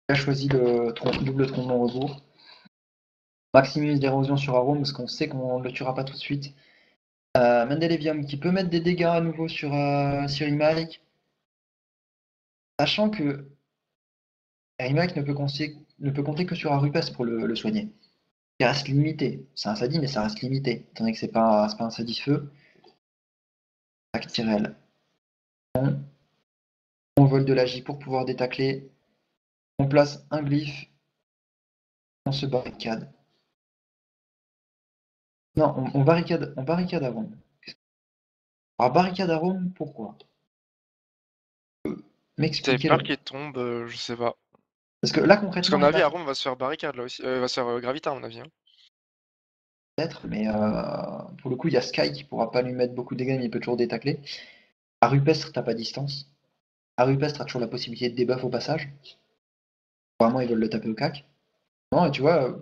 Speaker 2: Il a choisi le double tromblon rebours. Maximise l'érosion sur Arôme parce qu'on sait qu'on ne le tuera pas tout de suite. Mendelevium qui peut mettre des dégâts à nouveau sur Remake. Sachant que Remake ne peut compter que sur Arupes pour le soigner. Il reste limité. C'est un Sadi, mais ça reste limité. Étant donné que c'est pas un Sadi feu. Tac, Tyrell. On vole de la J pour pouvoir détacler. On place un glyphe. On se barricade. Non, on barricade à Rome. Alors barricade à Rome, pourquoi?
Speaker 1: T'avais
Speaker 2: M'expliquer
Speaker 1: peur
Speaker 2: le.
Speaker 1: qu'il tombe, je sais pas.
Speaker 2: Parce que là
Speaker 1: Parce qu'à
Speaker 2: concrètement,
Speaker 1: mon avis,
Speaker 2: Remake
Speaker 1: Arum va se faire barricade là aussi. Va se faire gravita, à mon avis. Hein.
Speaker 2: peut-être, mais pour le coup, il y a Sky qui pourra pas lui mettre beaucoup de dégâts, mais il peut toujours détacler. À Rupestre, t'as pas distance. À Rupestre, t'as toujours la possibilité de debuff au passage. Vraiment, ils veulent le taper au cac. Non, et tu vois,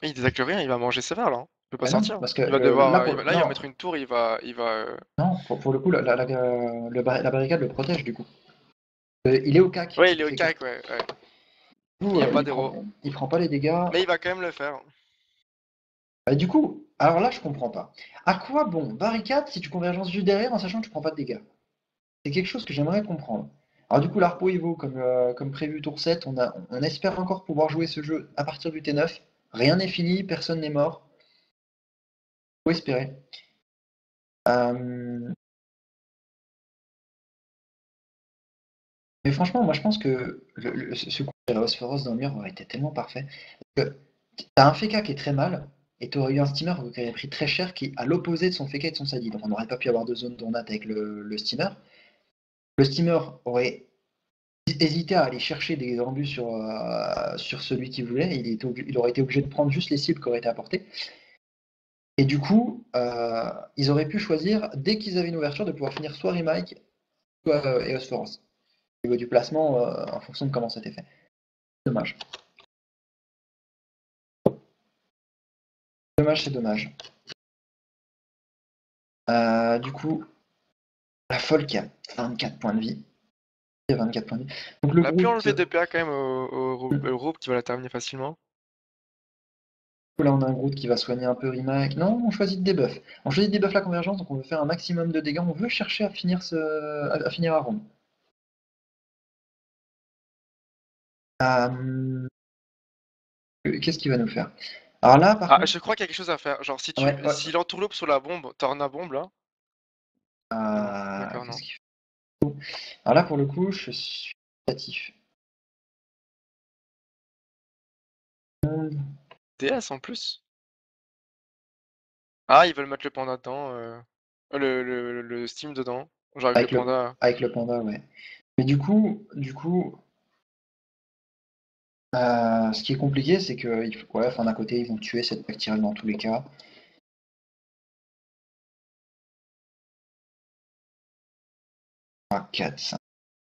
Speaker 1: Il détacle rien, il va manger sévère là. Hein. Il peut pas
Speaker 2: bah non,
Speaker 1: sortir.
Speaker 2: parce que
Speaker 1: Il va devoir. Là, il va
Speaker 2: non,
Speaker 1: mettre une tour, il va.
Speaker 2: non, pour le coup, la barricade le protège du coup. Il est au cac,
Speaker 1: Ouais,
Speaker 2: ce
Speaker 1: il est
Speaker 2: qui
Speaker 1: au
Speaker 2: fait que
Speaker 1: cac, ouais.
Speaker 2: du coup,
Speaker 1: Il y a pas d'héros.
Speaker 2: il prend pas les dégâts.
Speaker 1: Mais il va quand même le faire.
Speaker 2: Bah, du coup, alors là, je comprends pas. À quoi bon barricade si tu convergences juste derrière en sachant que tu prends pas de dégâts? C'est quelque chose que j'aimerais comprendre. Alors du coup, l'Arpo Evo, comme prévu tour 7, on espère encore pouvoir jouer ce jeu à partir du T9. Rien n'est fini, personne n'est mort. Faut espérer. Euh, Mais franchement, moi je pense que ce coup de Herausforos dans le mur aurait été tellement parfait. Parce que t'as un Feka qui est très mal, et t'aurais eu un steamer qui aurait pris très cher, qui est à l'opposé de son Feka et de son Sadi. Donc on n'aurait pas pu avoir de zone tournate avec le steamer. Le steamer aurait hésité à aller chercher des embus sur celui qu'il voulait. Il aurait été obligé de prendre juste les cibles qui auraient été apportées. Et du coup, ils auraient pu choisir, dès qu'ils avaient une ouverture, de pouvoir finir soit Remake, soit Eosphoros. Au niveau du placement, en fonction de comment ça t'est fait. Dommage. Dommage, c'est dommage. Du coup, la folle qui a 24 points de vie. Il y a 24 points de vie. Donc le
Speaker 1: On a pu
Speaker 2: Groot,
Speaker 1: enlever 2 PA quand même au groupe qui va la terminer facilement.
Speaker 2: là on a un Groot qui va soigner un peu Remake. Non, on choisit de debuff. On choisit de debuff la convergence, donc on veut faire un maximum de dégâts. On veut chercher à finir à finir à Rome. Qu'est-ce qu'il va nous faire? Alors là, par
Speaker 1: Ah,
Speaker 2: contre,
Speaker 1: je crois qu'il y a quelque chose à faire. Genre,
Speaker 2: ouais, ouais.
Speaker 1: si l'entourloupe sur la bombe, Torna bombe là. Ah non, d'accord, non.
Speaker 2: Qu'est-ce qu'il fait? Alors là, pour le coup, je suis négatif.
Speaker 1: DS en plus. Ah, ils veulent mettre le panda dedans. Le Steam dedans. Genre avec le panda.
Speaker 2: Avec le panda, ouais. Mais du coup, ce qui est compliqué, c'est que ouais, enfin, d'un côté, ils vont tuer cette bactérie dans tous les cas. Ah, 4, 5.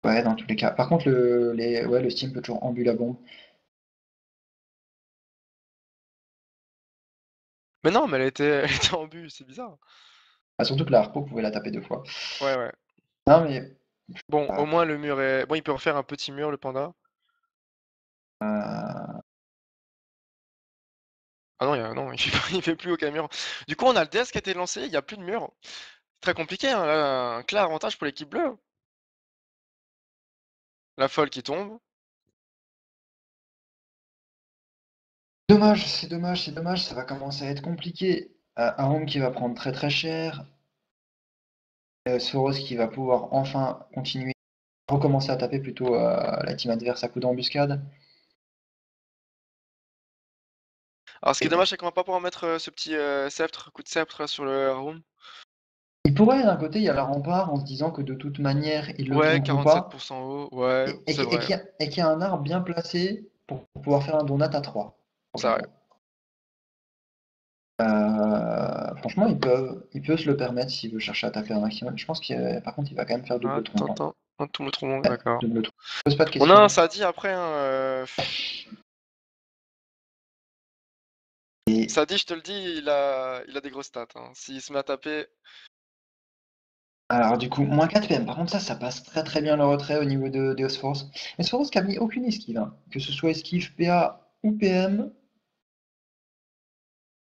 Speaker 2: Ouais, dans tous les cas. Par contre, ouais, le Steam peut toujours embuer la bombe.
Speaker 1: Mais non, mais elle était en but, c'est bizarre.
Speaker 2: Ah, surtout que la harpo pouvait la taper 2 fois.
Speaker 1: Ouais, ouais.
Speaker 2: Non, mais
Speaker 1: Bon, au
Speaker 2: ah,
Speaker 1: moins le mur est. Bon, il peut refaire un petit mur, le panda.
Speaker 2: euh,
Speaker 1: Ah non, non, il fait plus aucun mur. Du coup, on a le DS qui a été lancé, il n'y a plus de mur. Très compliqué, hein, là, un clair avantage pour l'équipe bleue. La folle qui tombe.
Speaker 2: dommage, c'est dommage, c'est dommage. Ça va commencer à être compliqué. Un round qui va prendre très très cher. Soros qui va pouvoir enfin continuer, recommencer à taper plutôt la team adverse à coup d'embuscade.
Speaker 1: Alors, ce qui est dommage, c'est qu'on va pas pouvoir mettre ce petit sceptre, coup de sceptre sur le room.
Speaker 2: pourrait, d'un côté, il y a la rempart en se disant que de toute manière, ils le
Speaker 1: Ouais,
Speaker 2: tomberont pas,
Speaker 1: 47% haut, ouais,
Speaker 2: et
Speaker 1: c'est vrai,
Speaker 2: qu'il y a un arbre bien placé pour pouvoir faire un donut à 3.
Speaker 1: c'est vrai.
Speaker 2: Franchement, il peut se le permettre s'il veut chercher à taper un maximum. Je pense que par contre, il va quand même faire double trompe. Hein.
Speaker 1: Attends, tout le tronc,
Speaker 2: Ouais,
Speaker 1: d'accord.
Speaker 2: double trompe. Pose pas de
Speaker 1: On a un
Speaker 2: questions.
Speaker 1: Sadi après, hein,
Speaker 2: Et
Speaker 1: Sadi, je te le dis, il a des grosses stats. Hein. S'il se met à taper,
Speaker 2: alors du coup, moins 4 PM. Par contre, ça passe très très bien le retrait au niveau de Eosphorus. Eosphorus qui a mis aucune esquive, hein. Que ce soit esquive PA ou PM,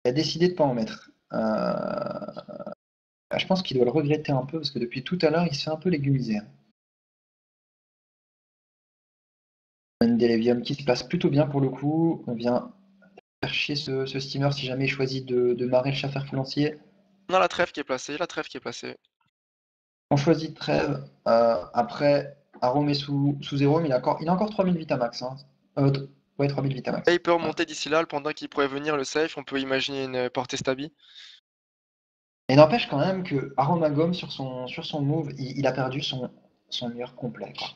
Speaker 2: il a décidé de pas en mettre. Je pense qu'il doit le regretter un peu parce que depuis tout à l'heure, il se fait un peu légumiser. Mendelevium qui se place plutôt bien pour le coup. On vient faire chier ce steamer si jamais il choisit de marrer le chat fer-foulancier.
Speaker 1: on a la trêve qui est placée, la trêve qui est placée.
Speaker 2: On choisit trêve. Après, Arôme est sous 0, mais il a encore 3000 Vitamax. Hein. Ouais, 3000 Vitamax.
Speaker 1: Et il peut
Speaker 2: Voilà.
Speaker 1: remonter d'ici là, pendant qu'il pourrait venir le safe, on peut imaginer une portée stabi.
Speaker 2: Et n'empêche quand même que Aromagome sur son move, il a perdu son mur complet. Quoi.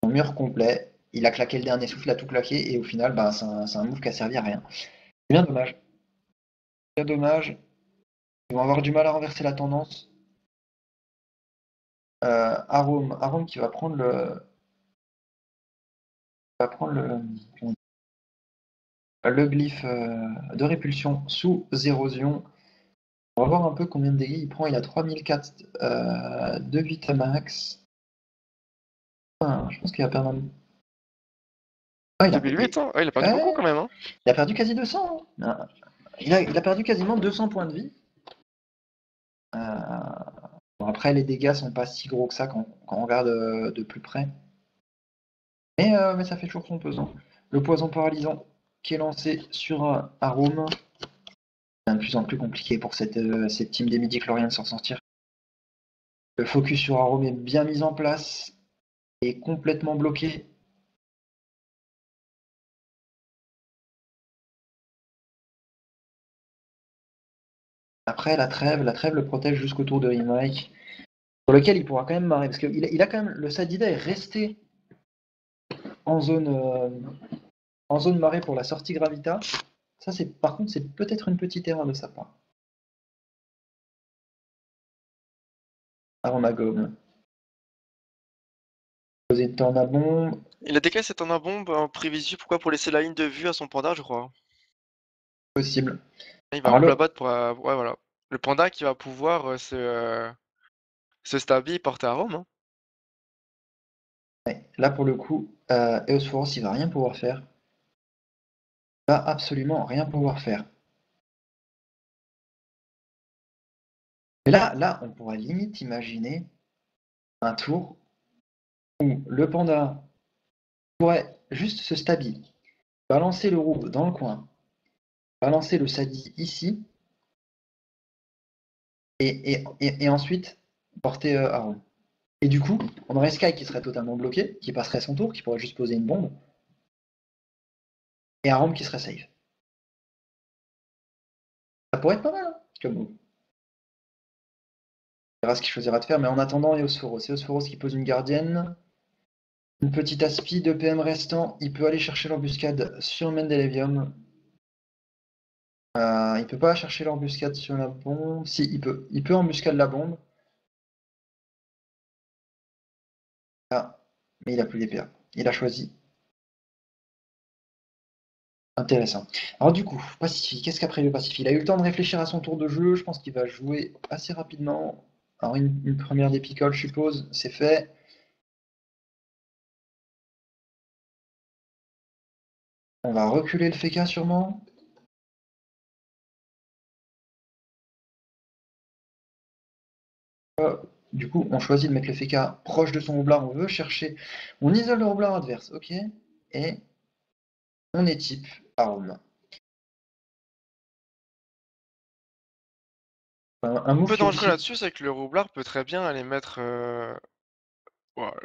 Speaker 2: Son mur complet, il a claqué le dernier souffle, il a tout claqué, et au final, bah, c'est un move qui a servi à rien. C'est bien dommage. Bien dommage. Ils vont avoir du mal à renverser la tendance. Arôme qui va prendre le glyphe de répulsion sous érosion. On va voir un peu combien de dégâts il prend. Il a 3004 de Vitamax. Je pense qu'il va perdre un... Ah,
Speaker 1: 2008, hein. Ouais, il a perdu beaucoup quand même. Hein.
Speaker 2: il a perdu quasi 200. Hein. Il a perdu quasiment 200 points de vie. Bon, après, les dégâts sont pas si gros que ça quand on regarde de plus près. Mais ça fait toujours son pesant. Le poison paralysant qui est lancé sur Arôme. C'est de plus en plus compliqué pour cette team des midi-chloriens de s'en sortir. Le focus sur Arôme est bien mis en place et complètement bloqué. Après, la trêve le protège jusqu'au tour de Rimike, sur lequel il pourra quand même marrer, parce qu'il a quand même, le Sadida est resté en zone marée pour la sortie Gravita. Ça, par contre, c'est peut-être une petite erreur de sa part. Aromagome. Poser de temps à bombe.
Speaker 1: Il a décalé cette en bombe en prévisu, pourquoi? Pour laisser la ligne de vue à son panda, je crois.
Speaker 2: Possible.
Speaker 1: Il va
Speaker 2: Alors,
Speaker 1: move la batte pour. Ouais, voilà. Le panda qui va pouvoir se stabi et porter à Rome. Hein.
Speaker 2: là, pour le coup, Eosphorus, il va rien pouvoir faire. Il va absolument rien pouvoir faire. Mais là, on pourrait limite imaginer un tour où le panda pourrait juste se stabi, balancer le roube dans le coin, balancer le sadi ici, et ensuite porter Aaron. Et du coup, on aurait Sky qui serait totalement bloqué, qui passerait son tour, qui pourrait juste poser une bombe, et Aaron qui serait safe. Ça pourrait être pas mal, hein, comme move. On verra ce qu'il choisira de faire, mais en attendant, Eosphorus qui pose une gardienne. Une petite aspi, 2 PM restant, il peut aller chercher l'embuscade sur Mendelevium. Il peut pas chercher l'embuscade sur la bombe. Si, il peut embuscade la bombe. Ah, mais il a plus les PA. Il a choisi. Intéressant. Alors du coup, Pacifique, qu'est-ce qu'a prévu Pacifique? Il a eu le temps de réfléchir à son tour de jeu. Je pense qu'il va jouer assez rapidement. Alors une première des picoles, je suppose, c'est fait. On va reculer le FK sûrement. Du coup, on choisit de mettre le FK proche de son roublard. On veut chercher. On isole le roublard adverse, ok. Et on équipe Arôme. Un
Speaker 1: Un
Speaker 2: move
Speaker 1: peu
Speaker 2: qui est
Speaker 1: dangereux
Speaker 2: aussi.
Speaker 1: là-dessus, c'est que le roublard peut très bien aller mettre. Voilà.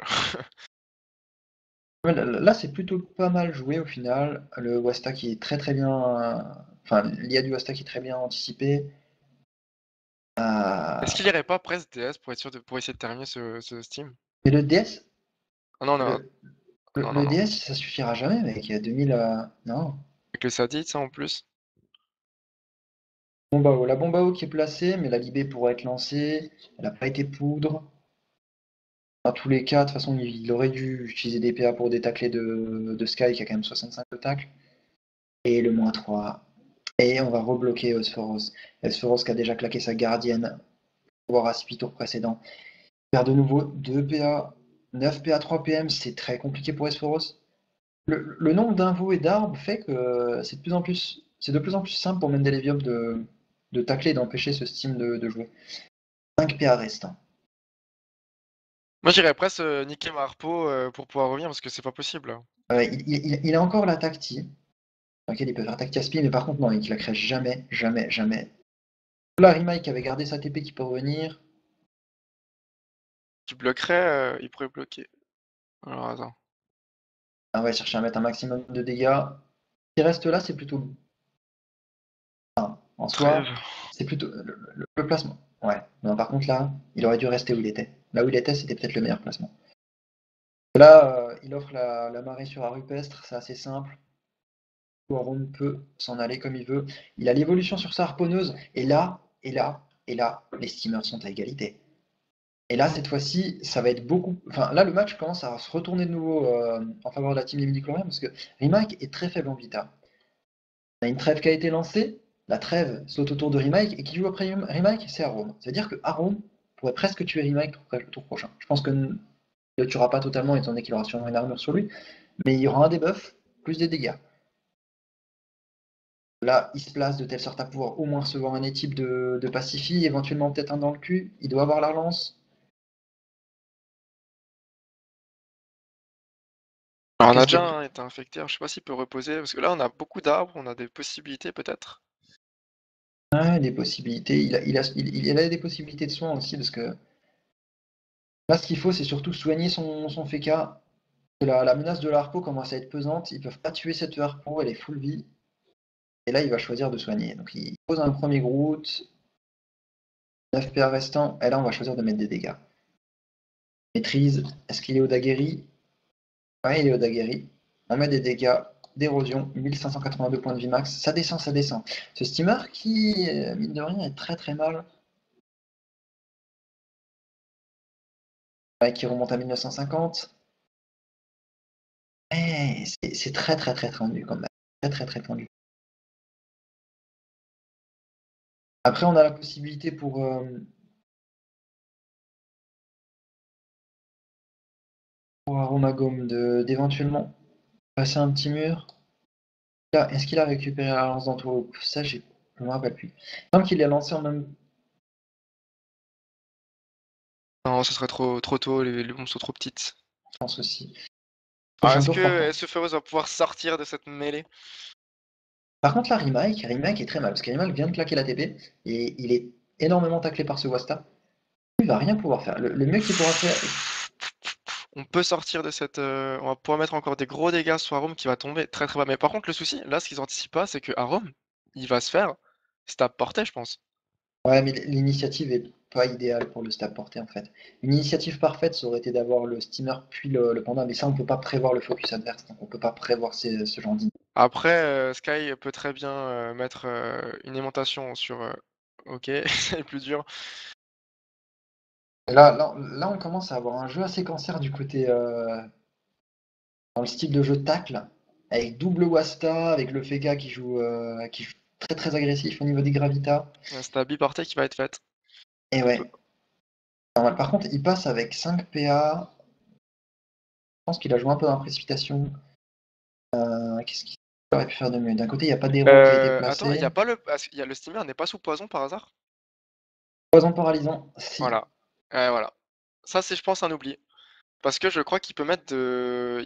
Speaker 2: Ouais, là, c'est plutôt pas mal joué au final. Le Wasta qui est très très bien. Enfin, l'IA du Wasta qui est très bien anticipé.
Speaker 1: Est-ce qu'il irait pas presse DS pour être sûr pour essayer de terminer ce Steam?
Speaker 2: Mais le DS,
Speaker 1: Ah non, non,
Speaker 2: le,
Speaker 1: non, non,
Speaker 2: le
Speaker 1: non.
Speaker 2: DS, ça suffira jamais, mec. Il y a 2000. Non.
Speaker 1: Avec le Sadit, ça en plus.
Speaker 2: La bombe à eau qui est placée, mais la Libé pourrait être lancée. Elle n'a pas été poudre. Dans tous les cas, de toute façon, il aurait dû utiliser des PA pour détacler de Sky, qui a quand même 65 de tacle. Et le -3. Et on va rebloquer Eusforos. Eusforos qui a déjà claqué sa gardienne, voire à 8 tours précédents. Faire de nouveau 2 PA, 9 PA, 3 PM, c'est très compliqué pour Eusforos. Le nombre d'invos et d'arbres fait que c'est de plus en plus simple pour Mendelevium de tacler et d'empêcher ce Steam de jouer. 5 PA restants.
Speaker 1: Moi, j'irais presque niquer ma harpo pour pouvoir revenir parce que c'est pas possible.
Speaker 2: Il a encore la tacti, dans laquelle il peut faire tacti à speed, mais par contre, non, il ne claquerait jamais, jamais, jamais. Là, Remake avait gardé sa TP qui peut revenir.
Speaker 1: Tu bloquerais, il pourrait bloquer. Alors attends.
Speaker 2: On va chercher à mettre un maximum de dégâts. Ce qui reste là, c'est plutôt. En
Speaker 1: Trêve.
Speaker 2: soi, c'est plutôt le placement. Ouais. Non, par contre, là, il aurait dû rester où il était. Là où il était, c'était peut-être le meilleur placement. Là, il offre la marée sur la rupestre, c'est assez simple. Aron peut s'en aller comme il veut. Il a l'évolution sur sa harponneuse. Et là, les steamers sont à égalité. Et là, cette fois-ci, ça va être beaucoup. Enfin, là, le match commence à se retourner de nouveau en faveur de la team Midi-Chlorien parce que Remake est très faible en vita. On a une trêve qui a été lancée. La trêve saute autour de Remake et qui joue après Remake, c'est Aron. C'est-à-dire que Aron pourrait presque tuer Remake le tour prochain. Je pense que ne le tuera pas totalement étant donné qu'il aura sûrement une armure sur lui, mais il y aura un debuff plus des dégâts. Là, il se place de telle sorte à pouvoir au moins recevoir un étype de pacifie, éventuellement peut-être un dans le cul. Il doit avoir la lance.
Speaker 1: Alors on a
Speaker 2: Qu'est-ce
Speaker 1: déjà
Speaker 2: que...
Speaker 1: un été infecté, alors je sais pas s'il peut reposer, parce que là on a beaucoup d'arbres, on a des possibilités peut-être.
Speaker 2: Ouais, des possibilités. Il a des possibilités de soins aussi, parce que là, ce qu'il faut, c'est surtout soigner son FK. La menace de la harpo commence à être pesante. Ils peuvent pas tuer cette harpo, elle est full vie. Et là, il va choisir de soigner. Donc, il pose un premier Groot. 9 PA restants. Et là, on va choisir de mettre des dégâts. Maîtrise. Est-ce qu'il est au daguerri? Ouais, il est au daguerri. On met des dégâts d'érosion. 1582 points de vie max. Ça descend, ça descend. Ce steamer qui, mine de rien, est très très mal. Ouais, qui remonte à 1950. C'est très très très tendu quand même. Très très très tendu. Après, on a la possibilité pour Aromagome d'éventuellement passer un petit mur. Là, est-ce qu'il a récupéré la lance d'Antoloupe? Ça, je me rappelle plus. Il me semble qu'il l'a lancé en même
Speaker 1: Non, ce serait trop tôt, les bombes sont trop petites.
Speaker 2: temps aussi.
Speaker 1: Alors
Speaker 2: Prochain
Speaker 1: est-ce
Speaker 2: tour, par
Speaker 1: que
Speaker 2: contre.
Speaker 1: SFReuse va pouvoir sortir de cette mêlée?
Speaker 2: Par contre, là, Remake est très mal, parce que Remake vient de claquer la TP, et il est énormément taclé par ce Wasta. Il va rien pouvoir faire. Le mieux qu'il pourra faire,
Speaker 1: On peut sortir de cette... on va pouvoir mettre encore des gros dégâts sur Arum qui va tomber très très bas. Mais par contre le souci, là ce qu'ils anticipent pas, c'est que Arum, il va se faire stab porté je pense.
Speaker 2: ouais, mais l'initiative est pas idéale pour le stab porté en fait. Une initiative parfaite, ça aurait été d'avoir le steamer puis le panda, mais ça, on peut pas prévoir le focus adverse, donc on peut pas prévoir ce genre d'initiative.
Speaker 1: Après, Sky peut très bien mettre une aimantation sur... Ok, c'est plus dur.
Speaker 2: Là, on commence à avoir un jeu assez cancer du côté dans le style de jeu tacle, avec double Wasta, avec le Feka qui joue très très agressif au niveau des gravitas.
Speaker 1: Un stab biporté qui va être faite.
Speaker 2: Et
Speaker 1: On peut...
Speaker 2: ouais, normal. Par contre, il passe avec 5 PA. Je pense qu'il a joué un peu dans la précipitation. Qu'est-ce qu'il aurait pu faire de mieux? D'un côté, il n'y a pas d'héros qui a été
Speaker 1: Attends, il y
Speaker 2: placé.
Speaker 1: a pas le... il y a le steamer n'est pas sous poison par hasard?
Speaker 2: Poison paralysant, si.
Speaker 1: Voilà. Voilà. Ça c'est je pense un oubli. Parce que je crois qu'il peut mettre de...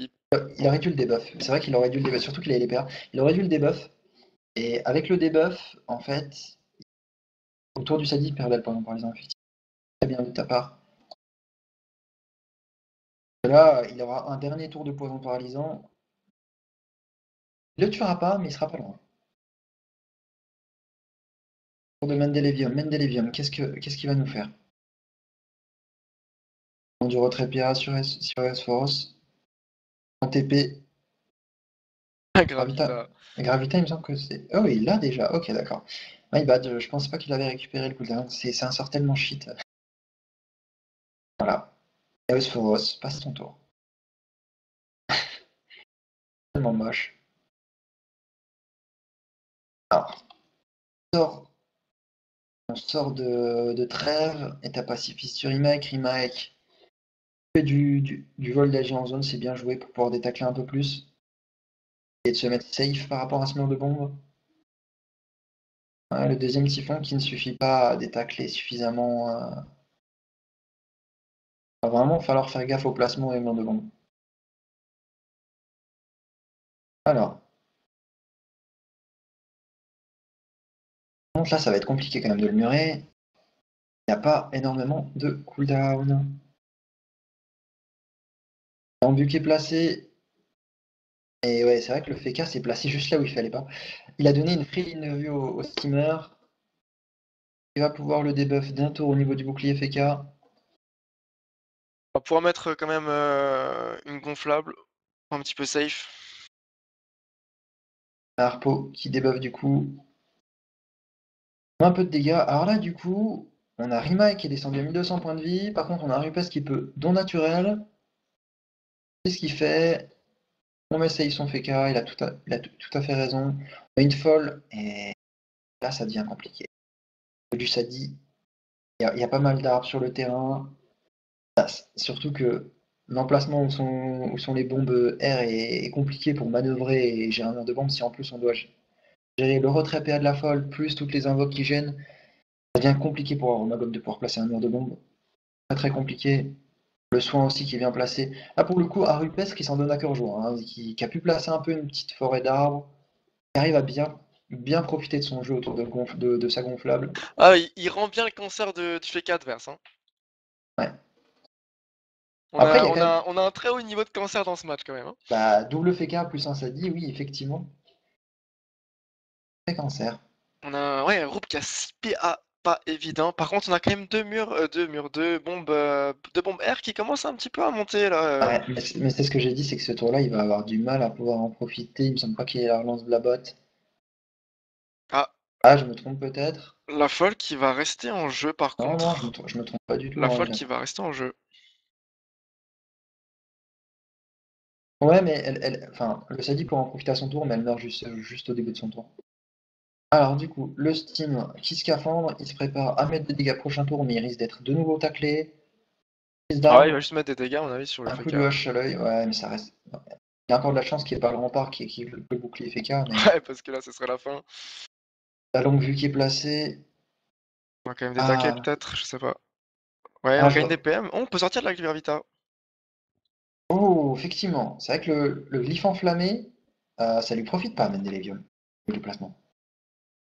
Speaker 2: Il aurait dû le debuff. C'est vrai qu'il aurait dû le debuff, surtout qu'il a les PA. Il aurait dû le debuff. Et avec le debuff, en fait, autour du Sadi, il perdait le poison paralysant, effectivement. Très bien vu de ta part. Là, il aura un dernier tour de poison paralysant. Il le tuera pas, mais il sera pas loin. de Mendelevium. Mendelevium, qu'est-ce qu'il va nous faire? Du retrait pirate sur Eosporos. En TP.
Speaker 1: Gravita.
Speaker 2: Gravita, il me semble que c'est. Oh, il l'a déjà. Ok, d'accord. My bad, je pensais pas qu'il avait récupéré le cooldown. C'est un sort tellement shit. Voilà. Eosporos, passe ton tour. Tellement moche. Alors, on sort de trêve et t'as pacifiste sur Rimac. Rimac fait du vol d'agir en zone, c'est bien joué pour pouvoir détacler un peu plus et de se mettre safe par rapport à ce mur de bombe. Ouais, le deuxième typhon qui ne suffit pas à détacler suffisamment. Va vraiment falloir faire gaffe au placement et au mur de bombe. Alors, donc là, ça va être compliqué quand même de le murer. Il n'y a pas énormément de cooldown. L'embu qui est placé. Et ouais, c'est vrai que le FK s'est placé juste là où il fallait pas. Il a donné une free vue au steamer. Il va pouvoir le debuff d'un tour au niveau du bouclier FK.
Speaker 1: On va pouvoir mettre quand même une gonflable, un petit peu safe.
Speaker 2: Harpo qui debuff du coup. Un peu de dégâts. Alors là, du coup, on a Rima qui est descendu à 1200 points de vie. Par contre, on a Rupes qui peut don naturel. Qu'est-ce qu'il fait? On met save son FK, il a tout à fait raison. On a une folle, et là, ça devient compliqué. Du Sadi, il y a pas mal d'arbres sur le terrain. Surtout que l'emplacement où sont les bombes R est compliqué pour manœuvrer et gérer un mur de bombe. Si en plus on doit gérer le retrait PA de la folle, plus toutes les invoques qui gênent, ça devient compliqué pour Aromagom de pouvoir placer un mur de bombe. Très très compliqué. Le soin aussi qui est bien placé. Là pour le coup, Arupes qui s'en donne à cœur joie, hein, qui a pu placer un peu une petite forêt d'arbres, qui arrive à bien profiter de son jeu autour de sa gonflable.
Speaker 1: Ah, il rend bien le cancer du FK adverse. Hein.
Speaker 2: Ouais.
Speaker 1: On
Speaker 2: Après, il
Speaker 1: a,
Speaker 2: y a
Speaker 1: on,
Speaker 2: quand même
Speaker 1: a, on a un très haut niveau de cancer dans ce match quand même. Hein.
Speaker 2: double FK plus un Sadi, oui, effectivement. Très cancer.
Speaker 1: On a ouais, un groupe qui a 6 PA, pas évident. Par contre, on a quand même deux bombes R qui commencent un petit peu à monter là.
Speaker 2: Ouais, mais c'est ce que j'ai dit, c'est que ce tour-là, il va avoir du mal à pouvoir en profiter. Il me semble pas qu'il y ait la relance de la botte.
Speaker 1: Ah,
Speaker 2: Ah, je me trompe peut-être.
Speaker 1: la folle qui va rester en jeu par
Speaker 2: Non, non,
Speaker 1: contre.
Speaker 2: je me trompe pas du tout,
Speaker 1: La
Speaker 2: hein,
Speaker 1: folle qui va rester en jeu.
Speaker 2: Ouais, mais enfin, le Sadi pourra en profiter à son tour, mais elle meurt juste au début de son tour. Alors, du coup, le Steam qui scaphandre, il se prépare à mettre des dégâts prochain tour, mais il risque d'être de nouveau taclé. Prise
Speaker 1: Ah ouais, il
Speaker 2: d'arbre,
Speaker 1: va juste mettre des dégâts à mon avis sur le
Speaker 2: un coup
Speaker 1: FK.
Speaker 2: de hache à l'œil, ouais, mais ça reste. Il y a encore de la chance qu'il n'y ait pas le rempart qui le bouclier FK, mais
Speaker 1: Ouais, parce que là, ce serait la fin.
Speaker 2: la longue vue qui est placée.
Speaker 1: On va quand même détacler
Speaker 2: Ah,
Speaker 1: peut-être, je sais pas. Ouais,
Speaker 2: ah,
Speaker 1: on
Speaker 2: je
Speaker 1: gagne des
Speaker 2: vois.
Speaker 1: PM. Oh, on peut sortir de la Gravita.
Speaker 2: Oh, effectivement, c'est vrai que le glyphe enflammé, ça lui profite pas, Mendelevium, le déplacement.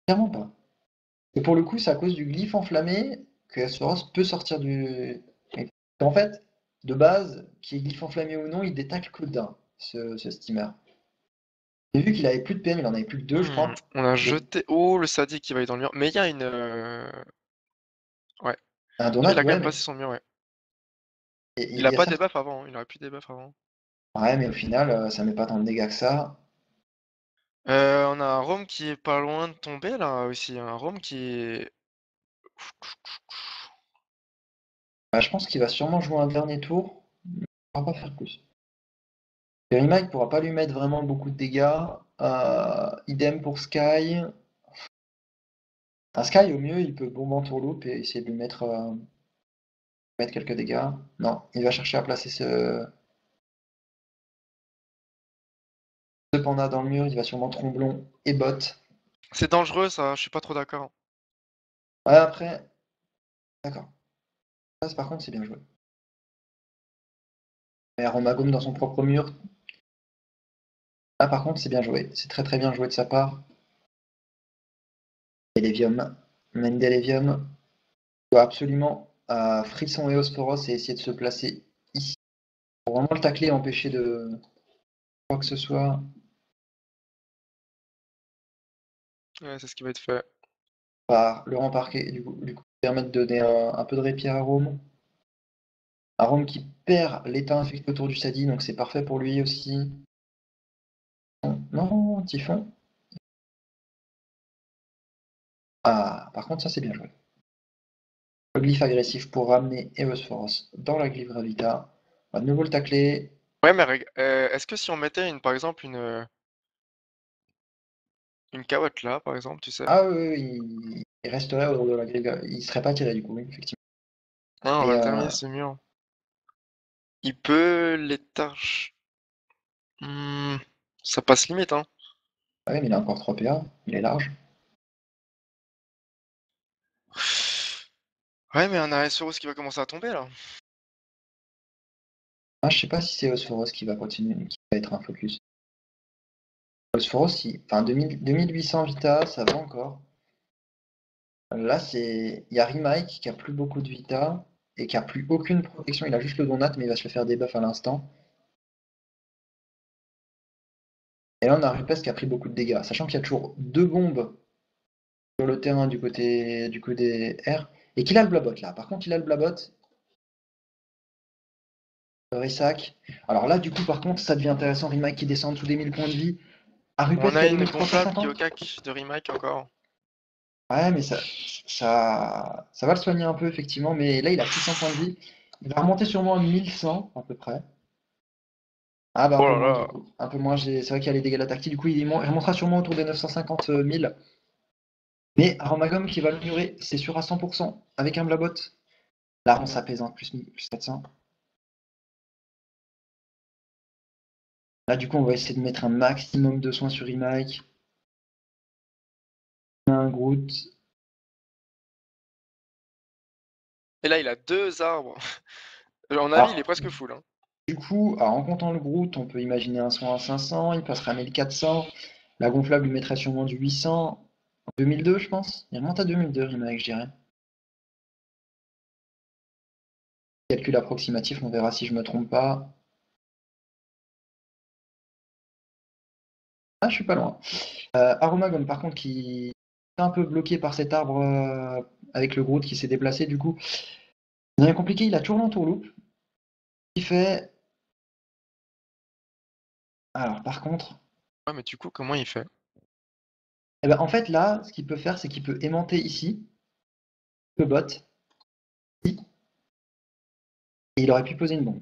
Speaker 2: Clairement pas. Et pour le coup, c'est à cause du glyphe enflammé que Azoros peut sortir du. En fait, de base, qu'il y ait glyphe enflammé ou non, il détacle que d'un, ce steamer. J'ai vu qu'il avait plus de PM, il en avait plus que deux, je crois.
Speaker 1: On a
Speaker 2: Donc,
Speaker 1: jeté. Oh, le sadique qui va aller dans le mur. Mais il y a une. Ouais.
Speaker 2: un
Speaker 1: Il
Speaker 2: donut,
Speaker 1: a quand
Speaker 2: ouais,
Speaker 1: même
Speaker 2: mais.
Speaker 1: placé son mur, ouais. Il
Speaker 2: Il
Speaker 1: a
Speaker 2: y a
Speaker 1: pas
Speaker 2: certes.
Speaker 1: debuff avant. Hein. Il aurait pu debuff avant.
Speaker 2: Ouais, mais au final, ça met pas tant de dégâts que ça.
Speaker 1: On a un Rome qui est pas loin de tomber là aussi. Un Rome qui est.
Speaker 2: Bah, je pense qu'il va sûrement jouer un dernier tour. Il ne pourra pas faire plus. Perima, il pourra pas lui mettre vraiment beaucoup de dégâts. Idem pour Sky. Un Sky, au mieux, il peut bomber en tourloupe et essayer de lui mettre quelques dégâts. Non, il va chercher à placer ce panda dans le mur. Il va sûrement tromblon et bot.
Speaker 1: C'est dangereux ça, je suis pas trop d'accord.
Speaker 2: Ouais, après, d'accord. Ça, par contre, c'est bien joué. Et Aromagome dans son propre mur. Ah, par contre, c'est bien joué. C'est très très bien joué de sa part. Mendelevium. Mendelevium doit absolument Frisson et Osporos et essayer de se placer ici. Pour vraiment le tacler et empêcher de quoi que ce soit.
Speaker 1: Ouais, c'est ce qui va être fait.
Speaker 2: par le rang parquet, du coup permettre de donner un peu de répit à Rome. Un Rome qui perd l'état infecté autour du Sadi, donc c'est parfait pour lui aussi. Non, Typhon. Ah, par contre, ça c'est bien joué. Le glyphe agressif pour ramener Eosphoros dans la glyphe Gravita. On va de nouveau le tacler.
Speaker 1: Ouais, mais est-ce que si on mettait par exemple une carotte là, par exemple, tu sais?
Speaker 2: Ah oui, il resterait au de la glyphe. Il serait pas tiré du coup, oui, effectivement.
Speaker 1: Ah, on
Speaker 2: Et
Speaker 1: va terminer ce mur. Il peut l'étarcher. Ça passe limite, hein.
Speaker 2: ah oui, mais il a encore 3 PA, il est large.
Speaker 1: Ouais, mais un Aesoros qui va commencer à tomber là.
Speaker 2: Ah, je sais pas si c'est Eosphoros qui va continuer, qui va être un focus. Eosphoros, enfin 2800 Vita, ça va encore. Là, il y a Remake qui a plus beaucoup de Vita et qui a plus aucune protection. Il a juste le Donat, mais il va se le faire debuff à l'instant. Et là, on a Rupest qui a pris beaucoup de dégâts, sachant qu'il y a toujours 2 bombes sur le terrain du côté R, et qu'il a le Blabot là. Par contre, il a le Blabot, Ressac. Alors là, du coup, par contre, ça devient intéressant. Remake qui descend en dessous des 1000 points de vie.
Speaker 1: On
Speaker 2: Arupest qui
Speaker 1: a
Speaker 2: a
Speaker 1: une gonflable
Speaker 2: 2350.
Speaker 1: Kyokak de remake encore.
Speaker 2: Ouais, mais ça va le soigner un peu, effectivement. Mais là, il a 600 points de vie. Il va remonter sûrement à 1100, à peu près. Ah, bah un
Speaker 1: Oh
Speaker 2: peu
Speaker 1: là
Speaker 2: moins, du
Speaker 1: là.
Speaker 2: coup. Un peu moins, c'est vrai qu'il y a les dégâts de la tactile. Du coup, il remontera sûrement autour des 950 000. Mais Aromagom qui va le murer, c'est sûr à 100%, avec un Blabot. Là, on s'apaisante, plus 400. Là, du coup, on va essayer de mettre un maximum de soins sur Remake. Un Groot.
Speaker 1: Et là, il a 2 arbres. À mon avis, il est
Speaker 2: Alors,
Speaker 1: presque full, hein.
Speaker 2: du coup, en comptant le Groot, on peut imaginer un soin à 500, il passerait à 1400. La gonflable lui mettrait sûrement du 800. 2002, je pense. Il remonte à 2002, Remake, je dirais. Calcul approximatif, on verra si je me trompe pas. Ah, je suis pas loin. Aromagom, par contre, qui est un peu bloqué par cet arbre avec le Groot qui s'est déplacé, du coup. C'est bien compliqué, il a toujours l'entourloupe. Il fait. Alors, par contre,
Speaker 1: Ouais, mais du coup, comment il fait?
Speaker 2: eh ben, en fait, là, ce qu'il peut faire, c'est qu'il peut aimanter ici, le bot, ici, et il aurait pu poser une bombe.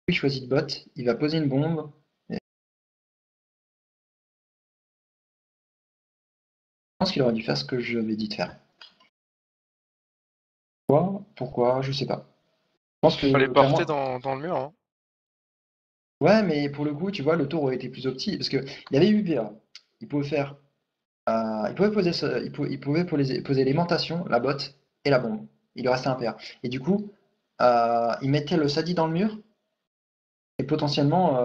Speaker 2: Il choisit le bot, il va poser une bombe. Et je pense qu'il aurait dû faire ce que je lui ai dit de faire. Pourquoi? Je sais pas. Je pense
Speaker 1: Fallait
Speaker 2: que,
Speaker 1: porter
Speaker 2: clairement.
Speaker 1: dans le mur, hein.
Speaker 2: Ouais, mais pour le coup, tu vois, le tour aurait été plus opti, parce qu'il y avait UPA. Il pouvait faire. Il pouvait poser, il pouvait poser l'aimantation, la botte et la bombe. Il lui restait un PA. Et du coup, il mettait le Sadi dans le mur, et potentiellement,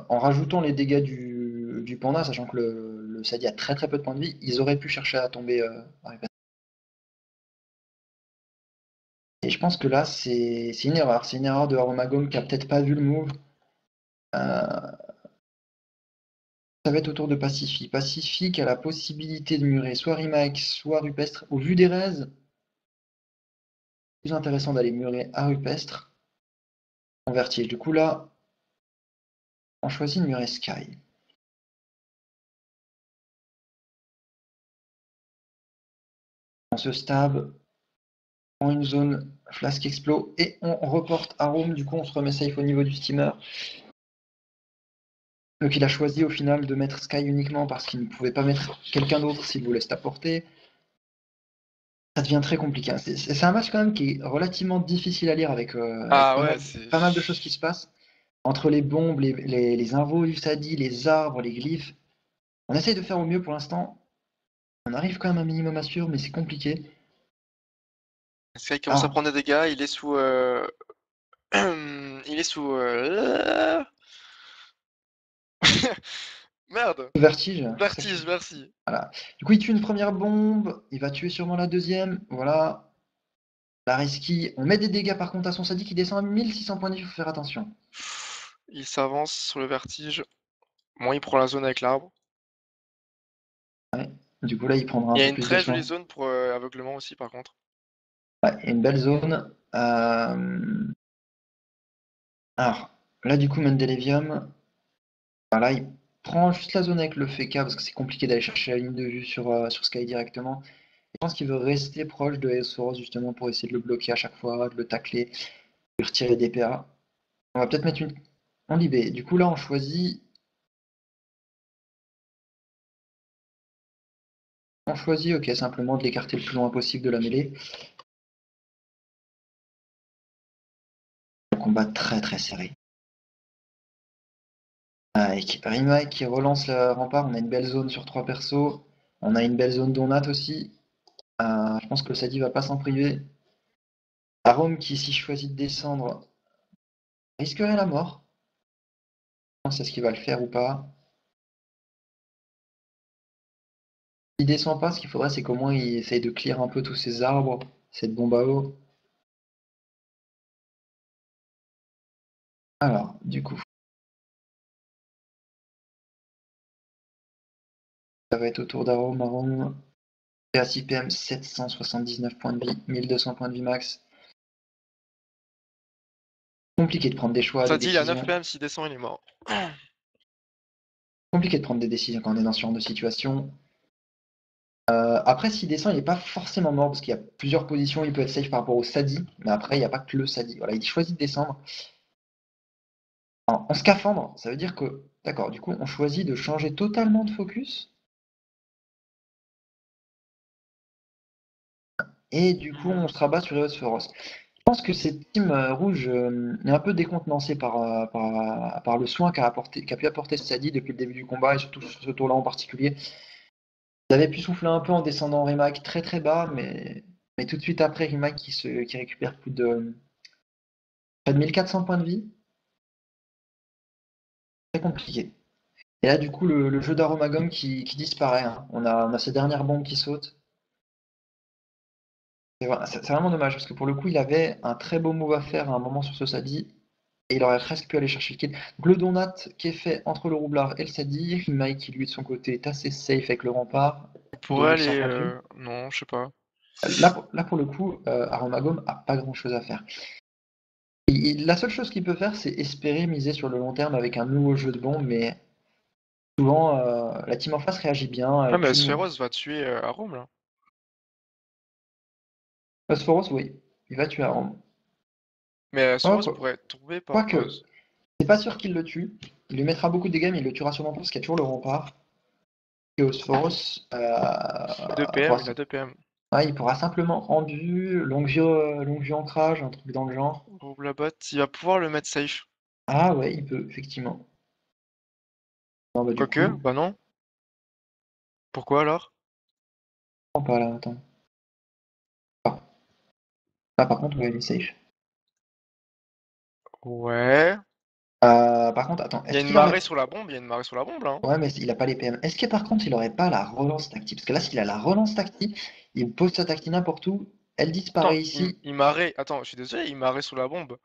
Speaker 2: en rajoutant les dégâts du panda, sachant que le Sadi a très très peu de points de vie, ils auraient pu chercher à tomber à Rupert. Et je pense que là, c'est une erreur. C'est une erreur de Aromagome qui a peut-être pas vu le move. Euh, Ça va être autour de Pacifique. Pacifique a la possibilité de murer soit Rimac, soit Rupestre. Au vu des raises, plus intéressant d'aller murer à Rupestre en vertige. Du coup, là, on choisit de murer Sky. On se stab, on prend une zone flasque explo et on reporte à Rome. Du coup, on se remet safe au niveau du steamer. Donc, il a choisi au final de mettre Sky uniquement parce qu'il ne pouvait pas mettre quelqu'un d'autre s'il voulait se apporter. Ça devient très compliqué. C'est un match quand même qui est relativement difficile à lire avec
Speaker 1: Ah
Speaker 2: pas
Speaker 1: ouais,
Speaker 2: mal,
Speaker 1: c'est.
Speaker 2: pas mal de choses qui se passent. Entre les bombes, les invos du Sadi, les arbres, les glyphes. On essaye de faire au mieux pour l'instant. On arrive quand même un minimum à suivre, mais c'est compliqué.
Speaker 1: Sky commence à
Speaker 2: Ah,
Speaker 1: prendre des dégâts, il est sous. Il est sous. Merde!
Speaker 2: vertige, c'est ça que tu
Speaker 1: Vertige,
Speaker 2: dis.
Speaker 1: merci.
Speaker 2: Voilà. Du coup, il tue une première bombe, il va tuer sûrement la deuxième. Voilà. La Reski, on met des dégâts par contre à son Sadi qui descend à 1600 points de vie, il faut faire attention.
Speaker 1: Il s'avance sur le vertige. Bon, il prend la zone avec l'arbre.
Speaker 2: Ouais. Du coup, là, il prendra un
Speaker 1: Il y a
Speaker 2: peu
Speaker 1: une
Speaker 2: plus de
Speaker 1: très
Speaker 2: soin.
Speaker 1: jolie zone pour aveuglement aussi, par contre.
Speaker 2: Ouais, et une belle zone. Alors, là, du coup, Mendelevium, voilà, il prend juste la zone avec le Feka parce que c'est compliqué d'aller chercher la ligne de vue sur Sky directement. Je pense qu'il veut rester proche de Eosoros justement pour essayer de le bloquer à chaque fois, de le tacler, de lui retirer des PA. On va peut-être mettre une en Libé. Du coup, là, on choisit. On choisit, ok, simplement de l'écarter le plus loin possible de la mêlée. Un combat très très serré. Avec Rimac qui relance le rempart, on a une belle zone sur 3 persos. On a une belle zone Donat aussi. Je pense que le Sadi va pas s'en priver. Arome qui, si choisit de descendre, risquerait la mort. Je pense c'est ce qu'il va le faire ou pas. S'il descend pas, ce qu'il faudrait, c'est qu'au moins il essaye de clear un peu tous ces arbres, cette bombe à eau. Alors, du coup, ça va être autour d'Arome. Arome, PA 6 PM, 779 points de vie, 1200 points de vie max. Compliqué de prendre des choix,
Speaker 1: Ça
Speaker 2: des
Speaker 1: dit, il a 9
Speaker 2: décisions.
Speaker 1: PM, s'il descend, il est mort.
Speaker 2: Compliqué de prendre des décisions quand on est dans ce genre de situation. Après, s'il descend, il n'est pas forcément mort parce qu'il y a plusieurs positions. Il peut être safe par rapport au Sadi, mais après, il n'y a pas que le Sadi. Voilà, il choisit de descendre. En scaphandre, ça veut dire que, d'accord, du coup, on choisit de changer totalement de focus. Et du coup, on se rabat sur Eosferos. Je pense que cette team rouge est un peu décontenancée par le soin qu'a pu apporter Sadi depuis le début du combat, et surtout sur ce tour-là en particulier. Il avait pu souffler un peu en descendant Rimac très très bas, mais tout de suite après, Rimac qui récupère plus de près de 1400 points de vie. Très compliqué. Et là, du coup, le jeu d'Aromagom qui disparaît, hein. On a ces dernières bombes qui sautent. C'est vraiment dommage, parce que pour le coup, il avait un très beau move à faire à un moment sur ce Sadi, et il aurait presque pu aller chercher le kill. Donc le donat qui est fait entre le roublard et le Sadi, Rimac qui lui de son côté est assez safe avec le rempart,
Speaker 1: On pourrait
Speaker 2: 2800
Speaker 1: aller...
Speaker 2: points de vie.
Speaker 1: Non, je sais pas.
Speaker 2: Là, pour le coup, Aromagom a pas grand chose à faire. La seule chose qu'il peut faire, c'est espérer miser sur le long terme avec un nouveau jeu de bombes, mais souvent, la team en face réagit bien.
Speaker 1: Ah, mais Spheros va tuer Arome, là.
Speaker 2: Phosphoros, oui, il va tuer Aram.
Speaker 1: Mais
Speaker 2: Ouais,
Speaker 1: Spheros pourrait tomber par...
Speaker 2: quoique, c'est pas sûr qu'il le tue. Il lui mettra beaucoup de dégâts, mais il le tuera sûrement pas parce qu'il y a toujours le rempart. Et Phosphoros,
Speaker 1: 2 PM, il a 2 PM.
Speaker 2: ouais, il pourra simplement endu, longue vue ancrage, un truc dans le genre.
Speaker 1: Rouble la botte, il va pouvoir le mettre safe.
Speaker 2: Ah ouais, il peut, effectivement. Non, bah du
Speaker 1: Quoique,
Speaker 2: coup,
Speaker 1: bah non. Pourquoi alors?
Speaker 2: non, pas là, attends. Ah, là, par contre, ouais, il est safe.
Speaker 1: Ouais.
Speaker 2: Par contre, attends,
Speaker 1: Il y a
Speaker 2: est-ce
Speaker 1: une
Speaker 2: qu'il aurait.
Speaker 1: marée sur la bombe, il y a une marée sur la bombe, là, hein.
Speaker 2: Ouais, mais il a pas les PM. Est-ce que par contre, il aurait pas la relance tactique? Parce que là, s'il a la relance tactique, il pose sa tactique n'importe où, elle
Speaker 1: Attends,
Speaker 2: disparaît ici.
Speaker 1: il marée... Attends, je suis désolé, il marée sous la bombe.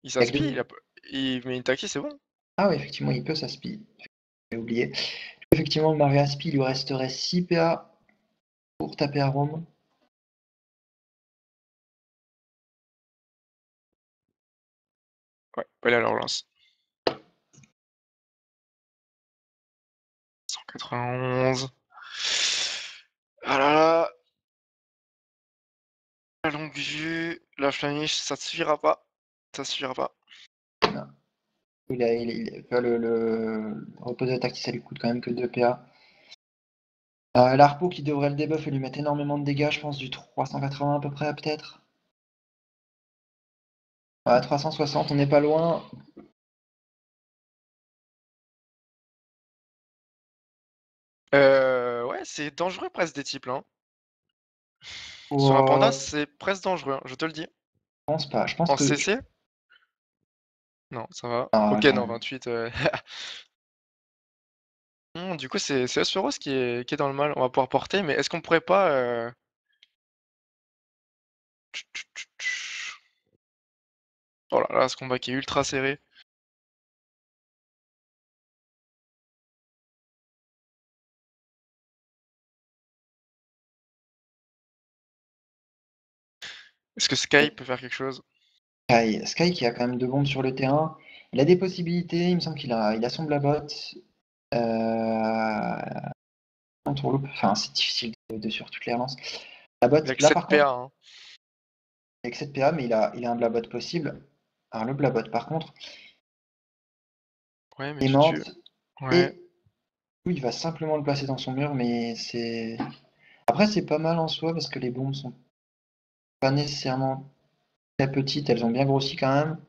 Speaker 1: Il
Speaker 2: Il y a que
Speaker 1: s'aspire,
Speaker 2: deux.
Speaker 1: il met une tactique, c'est bon.
Speaker 2: Ah oui, effectivement, il peut s'aspi. J'ai oublié. Effectivement, Maria Aspi, il lui resterait 6 PA pour taper à Rome.
Speaker 1: Ouais, elle a la relance. 191. Ah là là. La longue vue, la flamiche, ça suffira pas. Ça suffira pas.
Speaker 2: Voilà. Le reposer la tactique, ça lui coûte quand même que 2 PA. L'Arpo qui devrait le debuff et lui mettre énormément de dégâts, je pense, du 380 à peu près, peut-être. Ouais, 360, on n'est pas loin.
Speaker 1: Ouais, c'est dangereux presque des types là, hein. Sur un panda,
Speaker 2: Ouais,
Speaker 1: c'est presque dangereux, hein, je te le dis.
Speaker 2: je pense pas. Je pense
Speaker 1: En
Speaker 2: que.
Speaker 1: CC? Non, ça va.
Speaker 2: Ah,
Speaker 1: Ok,
Speaker 2: quand
Speaker 1: non,
Speaker 2: même.
Speaker 1: 28. Du coup, c'est Osferos qui est dans le mal. On va pouvoir porter, mais est-ce qu'on pourrait pas. Oh là là, ce combat qui est ultra serré. Est-ce que Sky peut faire quelque chose?
Speaker 2: Sky qui a quand même 2 bombes sur le terrain. Il a des possibilités, il me semble qu'il a son Blabot. En tourloupe, enfin c'est difficile de suivre toutes les relances.
Speaker 1: Il a
Speaker 2: Blabot,
Speaker 1: que
Speaker 2: là
Speaker 1: 7
Speaker 2: par contre,
Speaker 1: PA, hein.
Speaker 2: avec 7 PA, mais il a un Blabot possible. Alors le Blabot par contre,
Speaker 1: Ouais, mais
Speaker 2: aimante,
Speaker 1: Ouais.
Speaker 2: et il va simplement le placer dans son mur, mais c'est... Après c'est pas mal en soi, parce que les bombes sont pas nécessairement très petites, elles ont bien grossi quand même.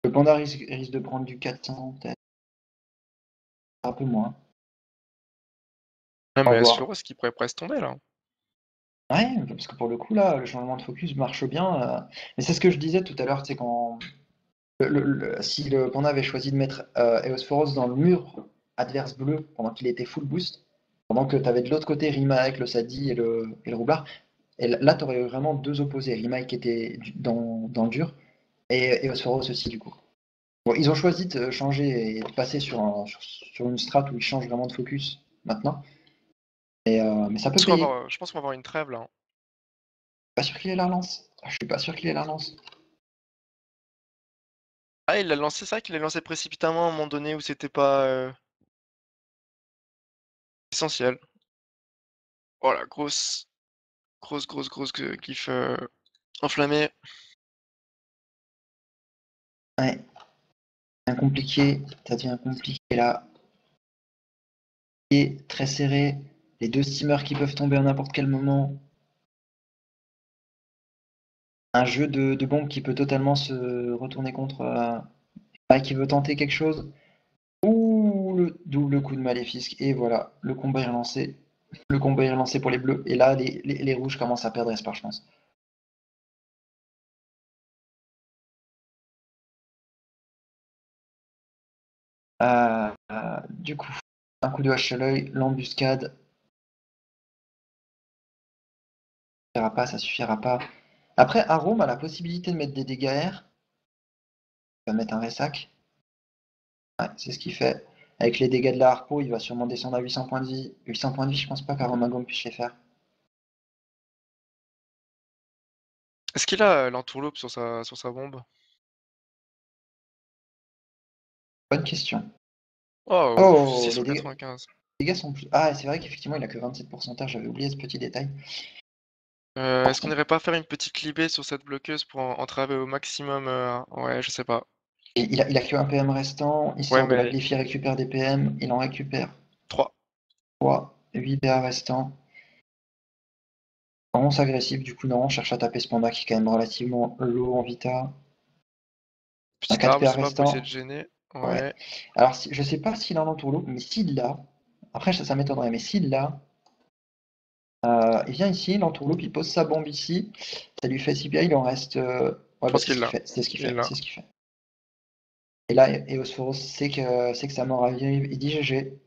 Speaker 2: Le panda risque de prendre du 400, peut-être. Un peu moins.
Speaker 1: Ouais,
Speaker 2: On va
Speaker 1: mais
Speaker 2: voir.
Speaker 1: Sloros qui pourrait presque tomber là.
Speaker 2: Ouais, parce que pour le coup, là, le changement de focus marche bien. Mais c'est ce que je disais tout à l'heure, c'est quand si le Panda avait choisi de mettre Eosphoros dans le mur adverse bleu pendant qu'il était full boost, pendant que tu avais de l'autre côté Rimac, le Sadi et le Roublard, et là, tu aurais eu vraiment deux opposés. Rimac qui était dans le dur et Eosphoros aussi, du coup. Bon, ils ont choisi de changer et de passer sur une strat où ils changent vraiment de focus maintenant. Mais ça peut payer.
Speaker 1: Je pense qu'on va avoir une trêve là, hein.
Speaker 2: Pas sûr qu'il ait la relance. Je suis pas sûr qu'il ait la relance.
Speaker 1: Ah, il l'a lancé, c'est vrai qu'il l'a lancé précipitamment à un moment donné où c'était pas essentiel. Oh la grosse glyphe enflammée.
Speaker 2: Ouais, bien compliqué. Ça devient compliqué là. Et très serré. Les deux steamers qui peuvent tomber à n'importe quel moment. Un jeu de bombes qui peut totalement se retourner contre qui veut tenter quelque chose. Ouh, le double coup de maléfique. Et voilà, le combat est relancé. Le combat est relancé pour les bleus. Et là, les rouges commencent à perdre espoir, je pense. Du coup, un coup de hache à l'œil, l'embuscade. Ça suffira pas, ça suffira pas. Après, Arôme a la possibilité de mettre des dégâts air. Il va mettre un ressac. Ouais, c'est ce qu'il fait. Avec les dégâts de la harpo, il va sûrement descendre à 800 points de vie. 800 points de vie, je pense pas qu'Aromagome puisse les faire.
Speaker 1: Est-ce qu'il a l'entourloupe sur sa bombe?
Speaker 2: Bonne question.
Speaker 1: Oh,
Speaker 2: Oh, les dégâts,
Speaker 1: 695.
Speaker 2: les dégâts sont plus. Ah, c'est vrai qu'effectivement, il a que 27%. J'avais oublié ce petit détail.
Speaker 1: Est-ce qu'on n'irait pas faire une petite libé sur cette bloqueuse pour entraver au maximum ouais, je sais pas.
Speaker 2: Et il a que un PM restant. Il
Speaker 1: Ouais,
Speaker 2: sort de la
Speaker 1: mais
Speaker 2: glyph, il récupère des PM. Il en récupère
Speaker 1: 3.
Speaker 2: 3. 8 PA restants. Avance agressif, du coup, non. On cherche à taper ce panda qui est quand même relativement low en vita. Un
Speaker 1: Petite
Speaker 2: 4
Speaker 1: arme
Speaker 2: PA
Speaker 1: swap pour essayer de
Speaker 2: restant.
Speaker 1: gêner.
Speaker 2: Ouais.
Speaker 1: Ouais.
Speaker 2: Alors, je sais pas s'il a un entourloupe, mais s'il l'a. Après, ça m'étonnerait, mais s'il l'a. Il vient ici, l'entourloupe, il pose sa bombe ici. Ça lui fait si bien, il en reste. Ouais,
Speaker 1: Je
Speaker 2: bah
Speaker 1: pense
Speaker 2: c'est ce
Speaker 1: qu'il
Speaker 2: qu'il
Speaker 1: l'a.
Speaker 2: fait. C'est ce qu'il
Speaker 1: Il
Speaker 2: fait.
Speaker 1: l'a.
Speaker 2: C'est ce qu'il fait. Et là, Eosphoros sait que sa mort arrive. Il dit GG.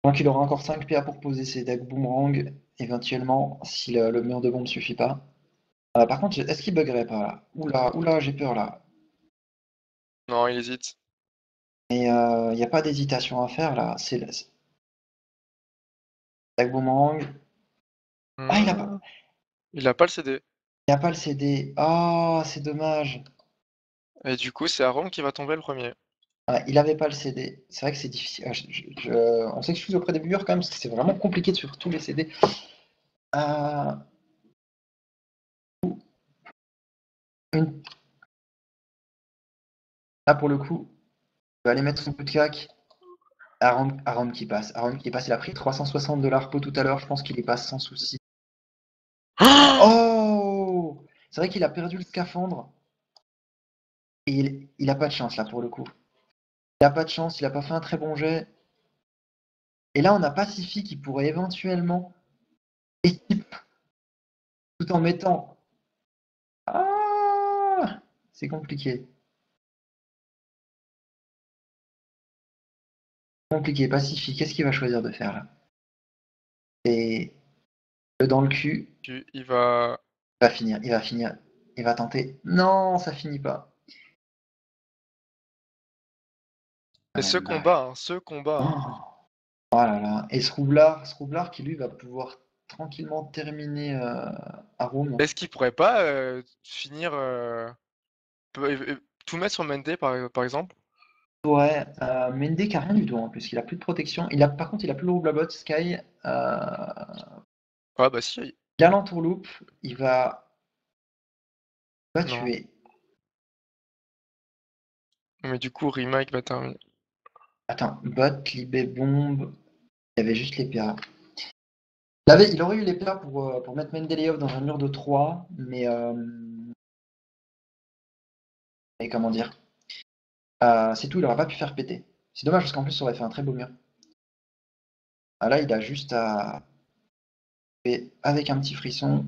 Speaker 2: Donc il aura encore 5 PA pour poser ses decks boomerang, éventuellement, si le mur de bombe suffit pas. Par contre, est-ce qu'il buggerait pas là? Oula, j'ai peur là.
Speaker 1: Non, il hésite.
Speaker 2: Mais il n'y a pas d'hésitation à faire là. C'est le deck boomerang. Ah, il a pas,
Speaker 1: Hmm. Il a pas le CD.
Speaker 2: il a pas le CD. Ah, c'est dommage.
Speaker 1: Et du coup, c'est Arom qui va tomber le premier.
Speaker 2: Ouais, il avait pas le CD. C'est vrai que c'est difficile. On s'excuse auprès des viewers quand même, parce que c'est vraiment compliqué de suivre tous les CD. Euh, une- Là, pour le coup, il va aller mettre son coup de cac. Aaron qui passe. Aaron qui passe, il a pris 360 de l'Arpo tout à l'heure. Je pense qu'il y passe sans souci. Oh! C'est vrai qu'il a perdu le scaphandre. Et il a pas de chance là pour le coup. Il a pas de chance, il a pas fait un très bon jet. Et là, on a Pacific qui pourrait éventuellement équipe tout en mettant. Ah! C'est compliqué. Compliqué. Pacific, qu'est-ce qu'il va choisir de faire là? Et le dans le cul,
Speaker 1: Il va.
Speaker 2: il va finir. Il va tenter. Non, ça finit pas.
Speaker 1: Et
Speaker 2: Ah là
Speaker 1: ce combat, hein.
Speaker 2: là. Oh là là. Et ce roublard qui lui va pouvoir tranquillement terminer Arum.
Speaker 1: Est-ce qu'il pourrait pas finir tout mettre sur Mende par exemple?
Speaker 2: Ouais, Mende qui a rien du tout en plus, il a plus de protection. Par contre, il a plus le rouble à bot, Sky.
Speaker 1: Ouais, bah si.
Speaker 2: Galant Tourloupe, il va
Speaker 1: Non.
Speaker 2: tuer.
Speaker 1: Mais du coup, Remake va terminer.
Speaker 2: Attends, bot, Libé, bombe. Il y avait juste les PA. Il aurait eu les PA pour mettre Mendeleev dans un mur de 3, mais comment dire, c'est tout, il aurait pas pu faire péter. C'est dommage parce qu'en plus, ça aurait fait un très beau mur. Ah là, il a juste à et avec un petit frisson.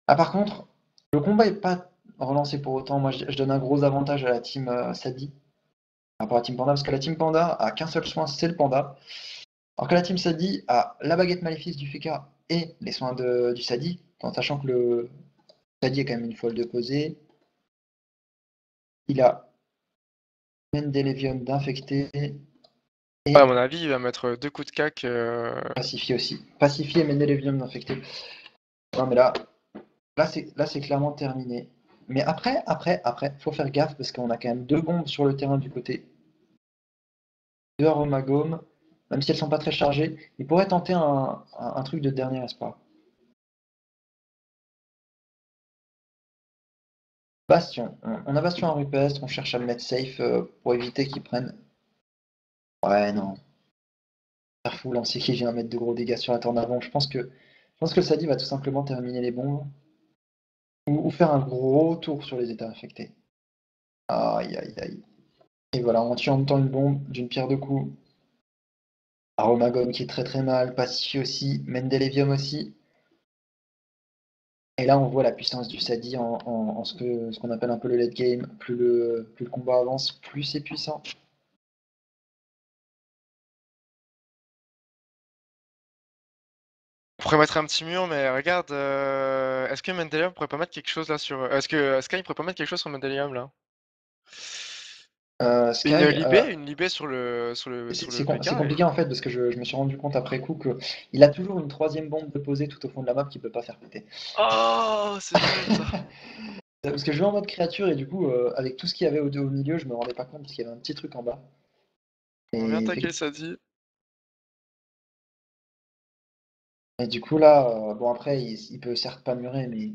Speaker 2: Ah par contre, le combat est pas relancé pour autant. Moi, je donne un gros avantage à la team Sadi par rapport à la team Panda, parce que la team Panda a qu'un seul soin, c'est le Panda. Alors que la team Sadi a la baguette maléfice du Feka et les soins du Sadi, en sachant que le Sadi est quand même une folle de poser. Il a Mendelevium d'infecté et
Speaker 1: Ouais, à mon avis, il va mettre 2 coups de cac.
Speaker 2: pacifié aussi. Pacifié et Mendelevium d'infecté. Non mais là c'est clairement terminé. Mais après, faut faire gaffe parce qu'on a quand même 2 bombes sur le terrain du côté de Aromagome. Même si elles sont pas très chargées, il pourrait tenter un truc de dernier espoir. Bastion. On a Bastion en rupestre, on cherche à le mettre safe pour éviter qu'il prenne. Ouais, non. Carrefour lancier qui vient mettre de gros dégâts sur la tourne avant. Je pense que le Sadi va tout simplement terminer les bombes. Ou faire un gros tour sur les états infectés. Aïe aïe aïe. Et voilà, on tue en même temps une bombe d'une pierre deux coups. Aromagome qui est très très mal, pacifié aussi, Mendelevium aussi. Et là on voit la puissance du Sadi en ce qu'on appelle un peu le late game. Plus le combat avance, plus c'est puissant.
Speaker 1: On pourrait mettre un petit mur, mais regarde, est-ce que Mendeleev pourrait pas mettre quelque chose là sur. Est-ce que Sky pourrait pas mettre quelque chose sur Mendeleev là? Une
Speaker 2: Sky,
Speaker 1: libé, une libé sur le
Speaker 2: c'est
Speaker 1: PK
Speaker 2: compliqué en fait parce que je me suis rendu compte après coup qu'il a toujours une troisième bombe de posée tout au fond de la map qu'il peut pas faire péter.
Speaker 1: Oh, c'est nul ça!
Speaker 2: Parce que je jouais en mode créature et du coup, avec tout ce qu'il y avait au milieu, je me rendais pas compte parce qu'il y avait un petit truc en bas.
Speaker 1: On vient
Speaker 2: Et,
Speaker 1: attaquer, ça dit.
Speaker 2: et du coup, là, bon, après, il peut certes pas murer, mais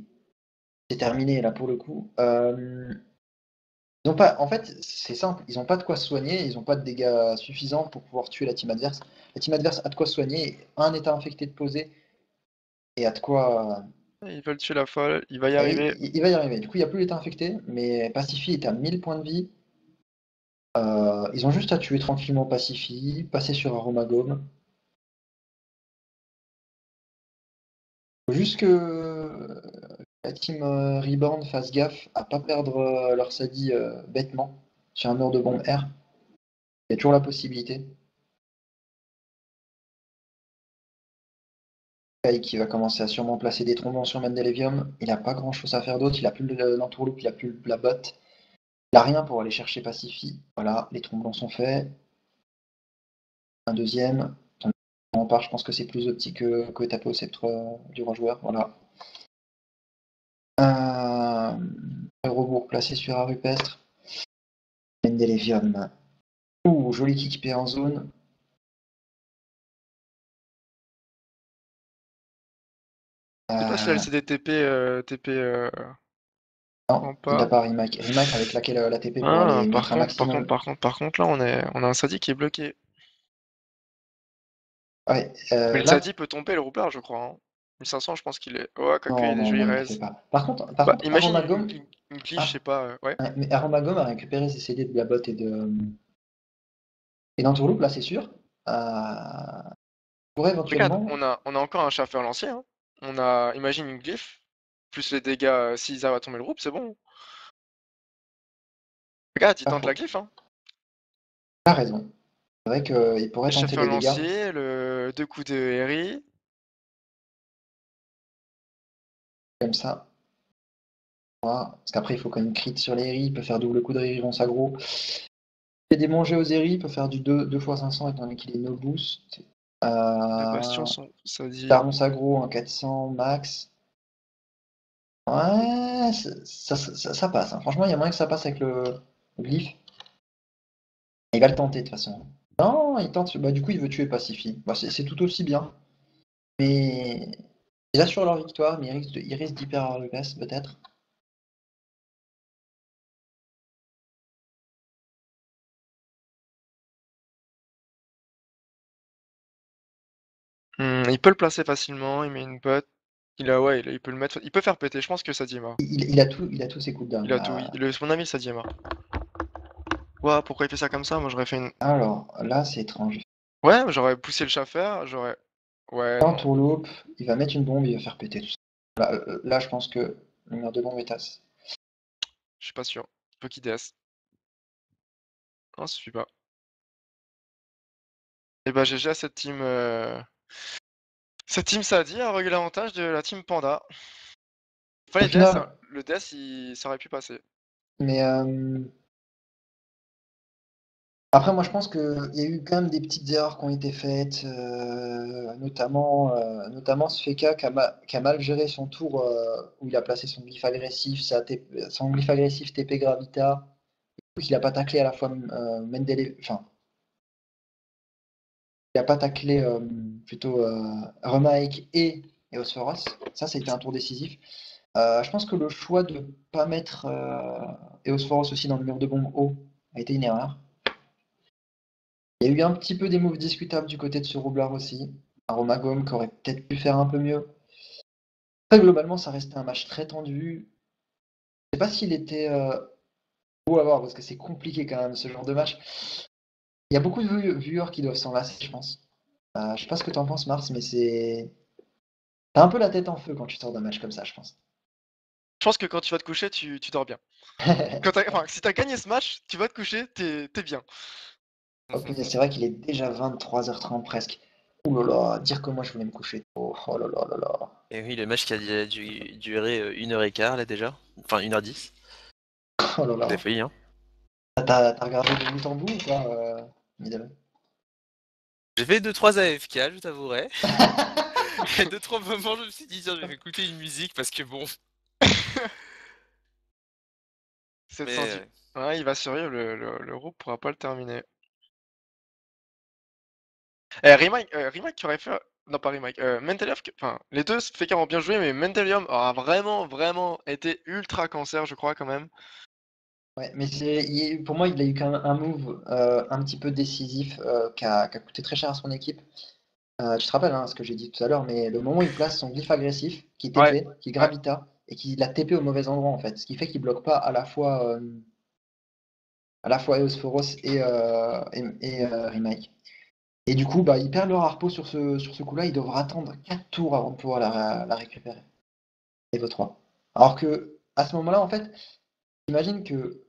Speaker 2: c'est terminé là pour le coup. Ils ont pas, en fait, c'est simple, ils ont pas de quoi se soigner, ils ont pas de dégâts suffisants pour pouvoir tuer la team adverse. La team adverse a de quoi se soigner, un état infecté de poser et a de quoi.
Speaker 1: Ils veulent tuer la folle, il va y
Speaker 2: Et
Speaker 1: arriver.
Speaker 2: il va y arriver. Du coup, il n'y a plus l'état infecté, mais Pacify est à 1000 points de vie. Ils ont juste à tuer tranquillement Pacify, passer sur Aromagome. Faut juste que la team Reborn fasse gaffe à pas perdre leur Sadi bêtement sur un mur de bombe R. Il y a toujours la possibilité. Kai qui va commencer à sûrement placer des trombons sur Mendelevium. Il n'a pas grand chose à faire d'autre. Il a plus l'entourloupe, il a plus la botte. Il n'a rien pour aller chercher Pacify. Voilà, les trombons sont faits. Un deuxième. On part, je pense que c'est plus optique que taper au sceptre du roi joueur. Voilà. Rebours placé sur un rupestre. Mendelevium. Ouh, joli kick P en zone.
Speaker 1: Je sais pas si la LCD TP, TP
Speaker 2: Non,
Speaker 1: en
Speaker 2: il n'a
Speaker 1: pas.
Speaker 2: pas Rimac. Rimac avec laquelle la TP pour
Speaker 1: Ah,
Speaker 2: aller mettre un maximum.
Speaker 1: par contre, là, on a un Sadi qui est bloqué.
Speaker 2: Ouais,
Speaker 1: Mais le
Speaker 2: là,
Speaker 1: Sadi peut tomber le roublard, je crois. Hein. 1500, je pense qu'il est. Ouais, quoique, il y a
Speaker 2: non,
Speaker 1: des
Speaker 2: non,
Speaker 1: jolis
Speaker 2: non, il le fait
Speaker 1: raises.
Speaker 2: pas. Par contre,
Speaker 1: Imagine
Speaker 2: Aromagome,
Speaker 1: une glitch, je sais pas. Ouais.
Speaker 2: mais Aromagome a récupéré ses CD de Blabot et d'Entourloupe, là, c'est sûr. Pourrait
Speaker 1: Regarde,
Speaker 2: éventuellement.
Speaker 1: on a encore un chasseur lancier. Hein. On a, imagine une glyphe, plus les dégâts, s'ils arrivent à tomber le groupe, c'est bon. Regarde, il
Speaker 2: Pas
Speaker 1: tente la
Speaker 2: faux.
Speaker 1: glyphe. Hein.
Speaker 2: T'as raison. C'est vrai qu'il pourrait
Speaker 1: Le
Speaker 2: tenter
Speaker 1: chasseur
Speaker 2: les dégâts
Speaker 1: lancier, le deux coups de Harry.
Speaker 2: comme ça. Voilà. Parce qu'après, il faut quand même crit sur les Eri. Il peut faire double coup de Riron s'aggro. Il fait des mangés aux Eri. Il peut faire du 2 x 500 étant donné qu'il est no boost.
Speaker 1: Les bastions
Speaker 2: Euh,
Speaker 1: sont. Ça dit.
Speaker 2: Tarmos aggro en 400 max. Ouais, ça passe, hein. Franchement, il y a moyen que ça passe avec le glyphe. Il va le tenter de toute façon. Non, il tente. Bah, du coup, il veut tuer Pacify. Bah, c'est tout aussi bien. Mais il assure leur victoire, mais il risque d'hyper Arlugas peut-être.
Speaker 1: Il peut le placer facilement, il met une botte. Ouais, il peut le mettre. Il peut faire péter, je pense que ça dit mort.
Speaker 2: Il a tous ses coups de
Speaker 1: Il
Speaker 2: down
Speaker 1: a tout.
Speaker 2: là.
Speaker 1: Mon ami, ça dit mort. Ouah, pourquoi il fait ça comme ça? Moi j'aurais fait une.
Speaker 2: Alors, là, c'est étrange.
Speaker 1: Ouais, j'aurais poussé le chaffer, j'aurais. Ouais,
Speaker 2: Dans
Speaker 1: non.
Speaker 2: tourloupe, il va mettre une bombe, il va faire péter tout ça. Là, je pense que le mur de bombe est assez.
Speaker 1: Je suis pas sûr. Il faut qu'il DS. Non, ça suffit pas. Et bah GG à cette team. Cette team Sadi a réglé l'avantage de la team Panda.
Speaker 2: Au
Speaker 1: Fallait DS, hein.
Speaker 2: final,
Speaker 1: Le DS, ça aurait pu passer.
Speaker 2: mais après, moi, je pense qu'il y a eu quand même des petites erreurs qui ont été faites, notamment ce Feka qui a mal géré son tour où il a placé son glyphe agressif, son glyphe agressif TP Gravita, qu'il n'a pas taclé à la fois enfin, il n'a pas taclé plutôt Remake et Eosforos. Ça, c'était un tour décisif. Je pense que le choix de ne pas mettre Eosforos aussi dans le mur de bombe haut a été une erreur. Il y a eu un petit peu des moves discutables du côté de ce roublard aussi. Un Romagome qui aurait peut-être pu faire un peu mieux. Très globalement, ça restait un match très tendu. Je sais pas s'il était beau à voir parce que c'est compliqué quand même ce genre de match. Il y a beaucoup de viewers qui doivent s'en lasser, je pense. Je sais pas ce que t'en penses, Mars, mais t'as un peu la tête en feu quand tu sors d'un match comme ça, je pense.
Speaker 1: Je pense que quand tu vas te coucher, tu dors bien. Enfin, si t'as gagné ce match, tu vas te coucher, t'es bien.
Speaker 2: Oh, punaise, c'est vrai qu'il est déjà 23h30 presque. Ouh là là, dire que moi je voulais me coucher tôt. Oh là là là là.
Speaker 3: Et oui, le match qui a duré 1h15 là déjà. Enfin 1h10.
Speaker 2: Oh là
Speaker 3: Des
Speaker 2: là.
Speaker 3: folie, hein.
Speaker 2: T'as regardé de bout en bout ou pas, Middle?
Speaker 3: J'ai fait 2-3 AFK, je t'avouerai. Et 2-3 moments, je me suis dit, tiens, je vais écouter une musique parce que bon.
Speaker 1: 710.
Speaker 3: Mais
Speaker 1: Ouais, il va survivre, le groupe pourra pas le terminer. Remake qui aurait fait. Non, pas Remake. Mentalium, enfin, les deux Faker ont bien joué, mais Mentalium aura vraiment, vraiment été ultra cancer, je crois, quand même.
Speaker 2: Ouais, mais pour moi, il a eu quand même un move un petit peu décisif qui a coûté très cher à son équipe. Tu te rappelles ce que j'ai dit tout à l'heure, mais le moment où il place son glyphe agressif, qui
Speaker 1: Ouais,
Speaker 2: TP, qui
Speaker 1: ouais.
Speaker 2: gravita, et qui l'a TP au mauvais endroit en fait, ce qui fait qu'il bloque pas à la fois Eosphoros et Remake. Et du coup, bah, il perd leur harpo sur ce coup-là, il devra attendre 4 tours avant de pouvoir la récupérer. Niveau 3. Alors que à ce moment-là, en fait, imagine que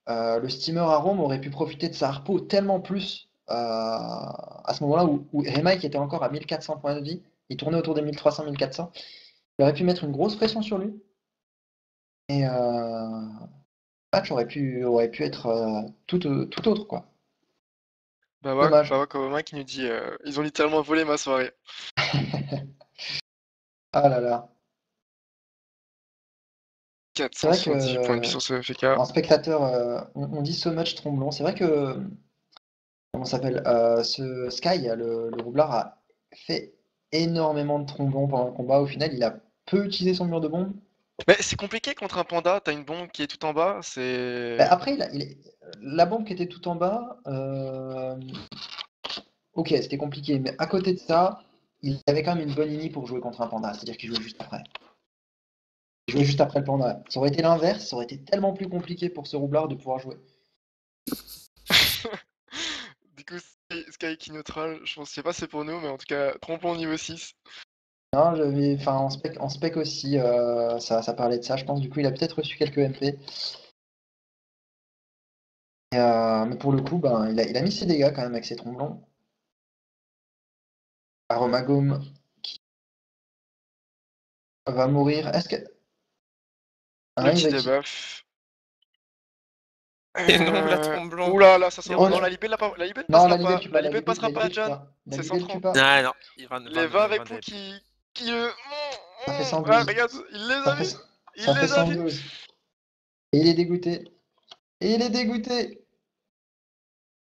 Speaker 2: le steamer à Rome aurait pu profiter de sa harpo tellement plus à ce moment-là où Remake était encore à 1400 points de vie, il tournait autour des 1300-1400, il aurait pu mettre une grosse pression sur lui et le match aurait pu être tout autre, quoi. Dommage.
Speaker 1: Bawak Obama qui nous dit ils ont littéralement volé ma soirée.
Speaker 2: Ah là là. C'est vrai
Speaker 1: 478 points de
Speaker 2: que
Speaker 1: puissance FK.
Speaker 2: en spectateur, on dit so much Tromblon. C'est vrai que, comment ça s'appelle, ce Sky, le roublard, a fait énormément de tromblons pendant le combat. Au final, il a peu utilisé son mur de bombe.
Speaker 1: Mais c'est compliqué contre un panda, t'as une bombe qui est tout en bas,
Speaker 2: Bah,
Speaker 1: c'est.
Speaker 2: après, la bombe qui était tout en bas, ok, c'était compliqué. Mais à côté de ça, il avait quand même une bonne ini pour jouer contre un panda. C'est-à-dire qu'il jouait juste après. Il jouait juste après le panda. Ça aurait été l'inverse, ça aurait été tellement plus compliqué pour ce roublard de pouvoir jouer.
Speaker 1: Du coup, Sky qui neutral, je sais pas si c'est pour nous, mais en tout cas, tromplon niveau 6.
Speaker 2: Non, enfin, en spec aussi, ça parlait de ça. Je pense du coup, il a peut-être reçu quelques MP. Mais pour le coup, ben, il a mis ses dégâts quand même avec ses tromblons. Aromagome qui va mourir. Est-ce que. Ah, il
Speaker 1: Multi
Speaker 2: va utiliser.
Speaker 1: debuff.
Speaker 3: Et non, la tromblon.
Speaker 1: Oula, là, ça sent.
Speaker 2: Oh,
Speaker 1: Non,
Speaker 2: la-
Speaker 1: la libelle, la libelle
Speaker 2: Non,
Speaker 1: passera
Speaker 2: la libelle
Speaker 1: pas.
Speaker 2: tue
Speaker 1: La
Speaker 2: pas, la
Speaker 1: libelle
Speaker 2: libelle,
Speaker 1: passera
Speaker 2: la
Speaker 1: pas à
Speaker 2: libelle tue
Speaker 1: John.
Speaker 2: pas. La
Speaker 1: C'est
Speaker 2: libelle tue
Speaker 1: 130.
Speaker 2: pas.
Speaker 3: Ah non,
Speaker 1: Les 20
Speaker 3: 20
Speaker 1: répos
Speaker 3: d'EP.
Speaker 1: qui
Speaker 2: Ça fait
Speaker 1: ah,
Speaker 2: 112.
Speaker 1: regarde, il les
Speaker 2: Ça
Speaker 1: a vus.
Speaker 2: fait,
Speaker 1: Il
Speaker 2: ça fait
Speaker 1: les a vus.
Speaker 2: 112. Et il est dégoûté. Et il est dégoûté.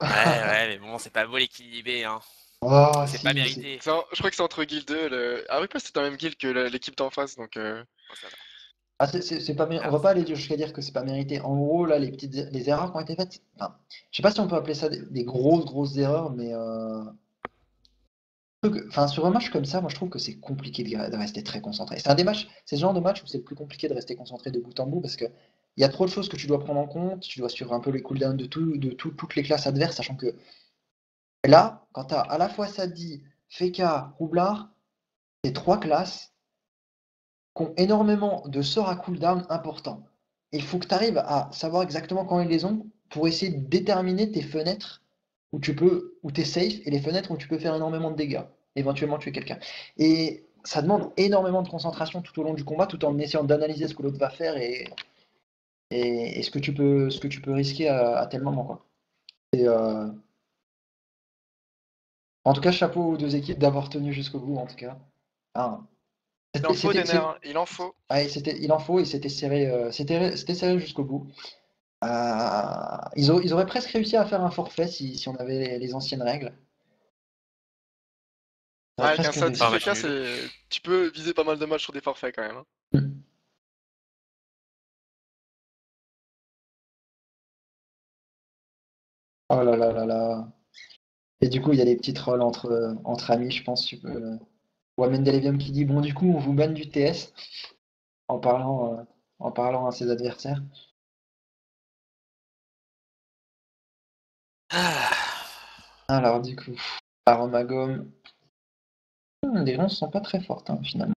Speaker 3: Ouais, mais bon, c'est pas beau l'équilibré, hein.
Speaker 2: Oh,
Speaker 3: C'est pas
Speaker 2: si, mais c'est.
Speaker 3: mérité.
Speaker 1: Je crois que c'est entre guild 2. Ah oui, pas c'était dans la même guild que l'équipe d'en face, donc.
Speaker 3: Bon, ça va.
Speaker 2: Ah, c'est pas, on
Speaker 3: Ah,
Speaker 2: va pas aller jusqu'à dire que c'est pas mérité. En gros, là, les erreurs qui ont été faites, enfin, je sais pas si on peut appeler ça des grosses erreurs, mais enfin, sur un match comme ça, moi je trouve que c'est compliqué de rester très concentré. C'est un des matchs, c'est ce genre de match où c'est le plus compliqué de rester concentré de bout en bout parce que il y a trop de choses que tu dois prendre en compte, tu dois suivre un peu les cooldowns toutes les classes adverses, sachant que là, quand tu as à la fois Sadi, Feka, Roublard, c'est trois classes qui ont énormément de sorts à cooldown importants. Et il faut que tu arrives à savoir exactement quand ils les ont pour essayer de déterminer tes fenêtres où tu es safe et les fenêtres où tu peux faire énormément de dégâts, éventuellement tuer quelqu'un. Et ça demande énormément de concentration tout au long du combat, tout en essayant d'analyser ce que l'autre va faire et ce que tu peux risquer à tel moment, quoi. Et, en tout cas, chapeau aux deux équipes d'avoir tenu jusqu'au bout, en tout cas. Ah,
Speaker 1: Il en faut des nerfs,
Speaker 2: c'est-
Speaker 1: hein, il en faut.
Speaker 2: il en faut et c'était serré, c'était serré jusqu'au bout. Ils auraient presque réussi à faire un forfait si on avait les anciennes règles. Ils
Speaker 1: Ah,
Speaker 2: auraient
Speaker 1: avec un
Speaker 2: presque
Speaker 3: pas un
Speaker 2: réussi.
Speaker 3: match
Speaker 1: certificat,
Speaker 3: nul.
Speaker 1: tu peux viser pas mal de matchs sur des forfaits quand même, hein.
Speaker 2: Oh là là là là. Et du coup, il y a des petites trolls entre amis, je pense. Tu peux. Ou Mendelevium qui dit bon, du coup, on vous banne du TS en parlant à ses adversaires.
Speaker 3: Ah.
Speaker 2: Alors, du coup, Aromagome. Les ronces sont pas très fortes, hein, finalement.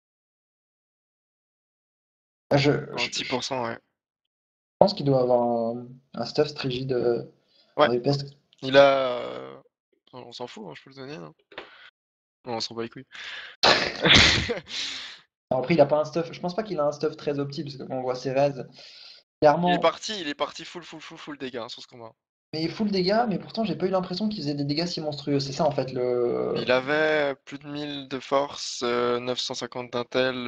Speaker 1: En
Speaker 2: Je
Speaker 1: 10%, ouais.
Speaker 2: pense qu'il doit avoir un stuff Strigide en
Speaker 1: Ouais,
Speaker 2: ripest.
Speaker 1: il a. On s'en fout, hein, je peux le donner, hein. Non, on s'en bat les couilles.
Speaker 2: Alors, après, il a pas un stuff. Je pense pas qu'il a un stuff très opti, parce que quand on voit ses raids, clairement,
Speaker 1: Il est parti full dégâts hein, sur ce combat.
Speaker 2: mais full dégâts, mais pourtant, j'ai pas eu l'impression qu'il faisait des dégâts si monstrueux. C'est ça, en fait, le.
Speaker 1: Il avait plus de 1000 de force, 950 d'intel,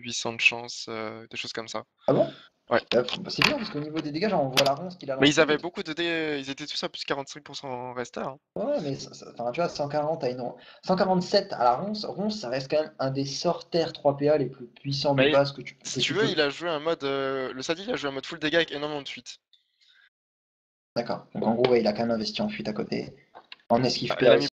Speaker 1: 800 de chance, des choses comme ça.
Speaker 2: Ah bon?
Speaker 1: Ouais.
Speaker 2: C'est bien, parce qu'au niveau des dégâts, genre, on voit la ronce qu'il a
Speaker 1: Mais ils
Speaker 2: lancée.
Speaker 1: avaient beaucoup de dés, ils étaient tous à plus de 45% en rester, hein.
Speaker 2: Ouais, mais enfin, tu vois, 147 à la ronce. Ronce, ça reste quand même un des sorts terre 3PA les plus puissants de
Speaker 1: Mais
Speaker 2: base
Speaker 1: si
Speaker 2: que
Speaker 1: tu
Speaker 2: tu
Speaker 1: veux,
Speaker 2: peux.
Speaker 1: il a joué un mode. Le Sadi, il a joué un mode full dégâts avec énormément de fuite.
Speaker 2: D'accord. Donc en gros, ouais, il a quand même investi en fuite à côté. En esquive
Speaker 1: Il
Speaker 2: PA
Speaker 1: a mis
Speaker 2: aussi.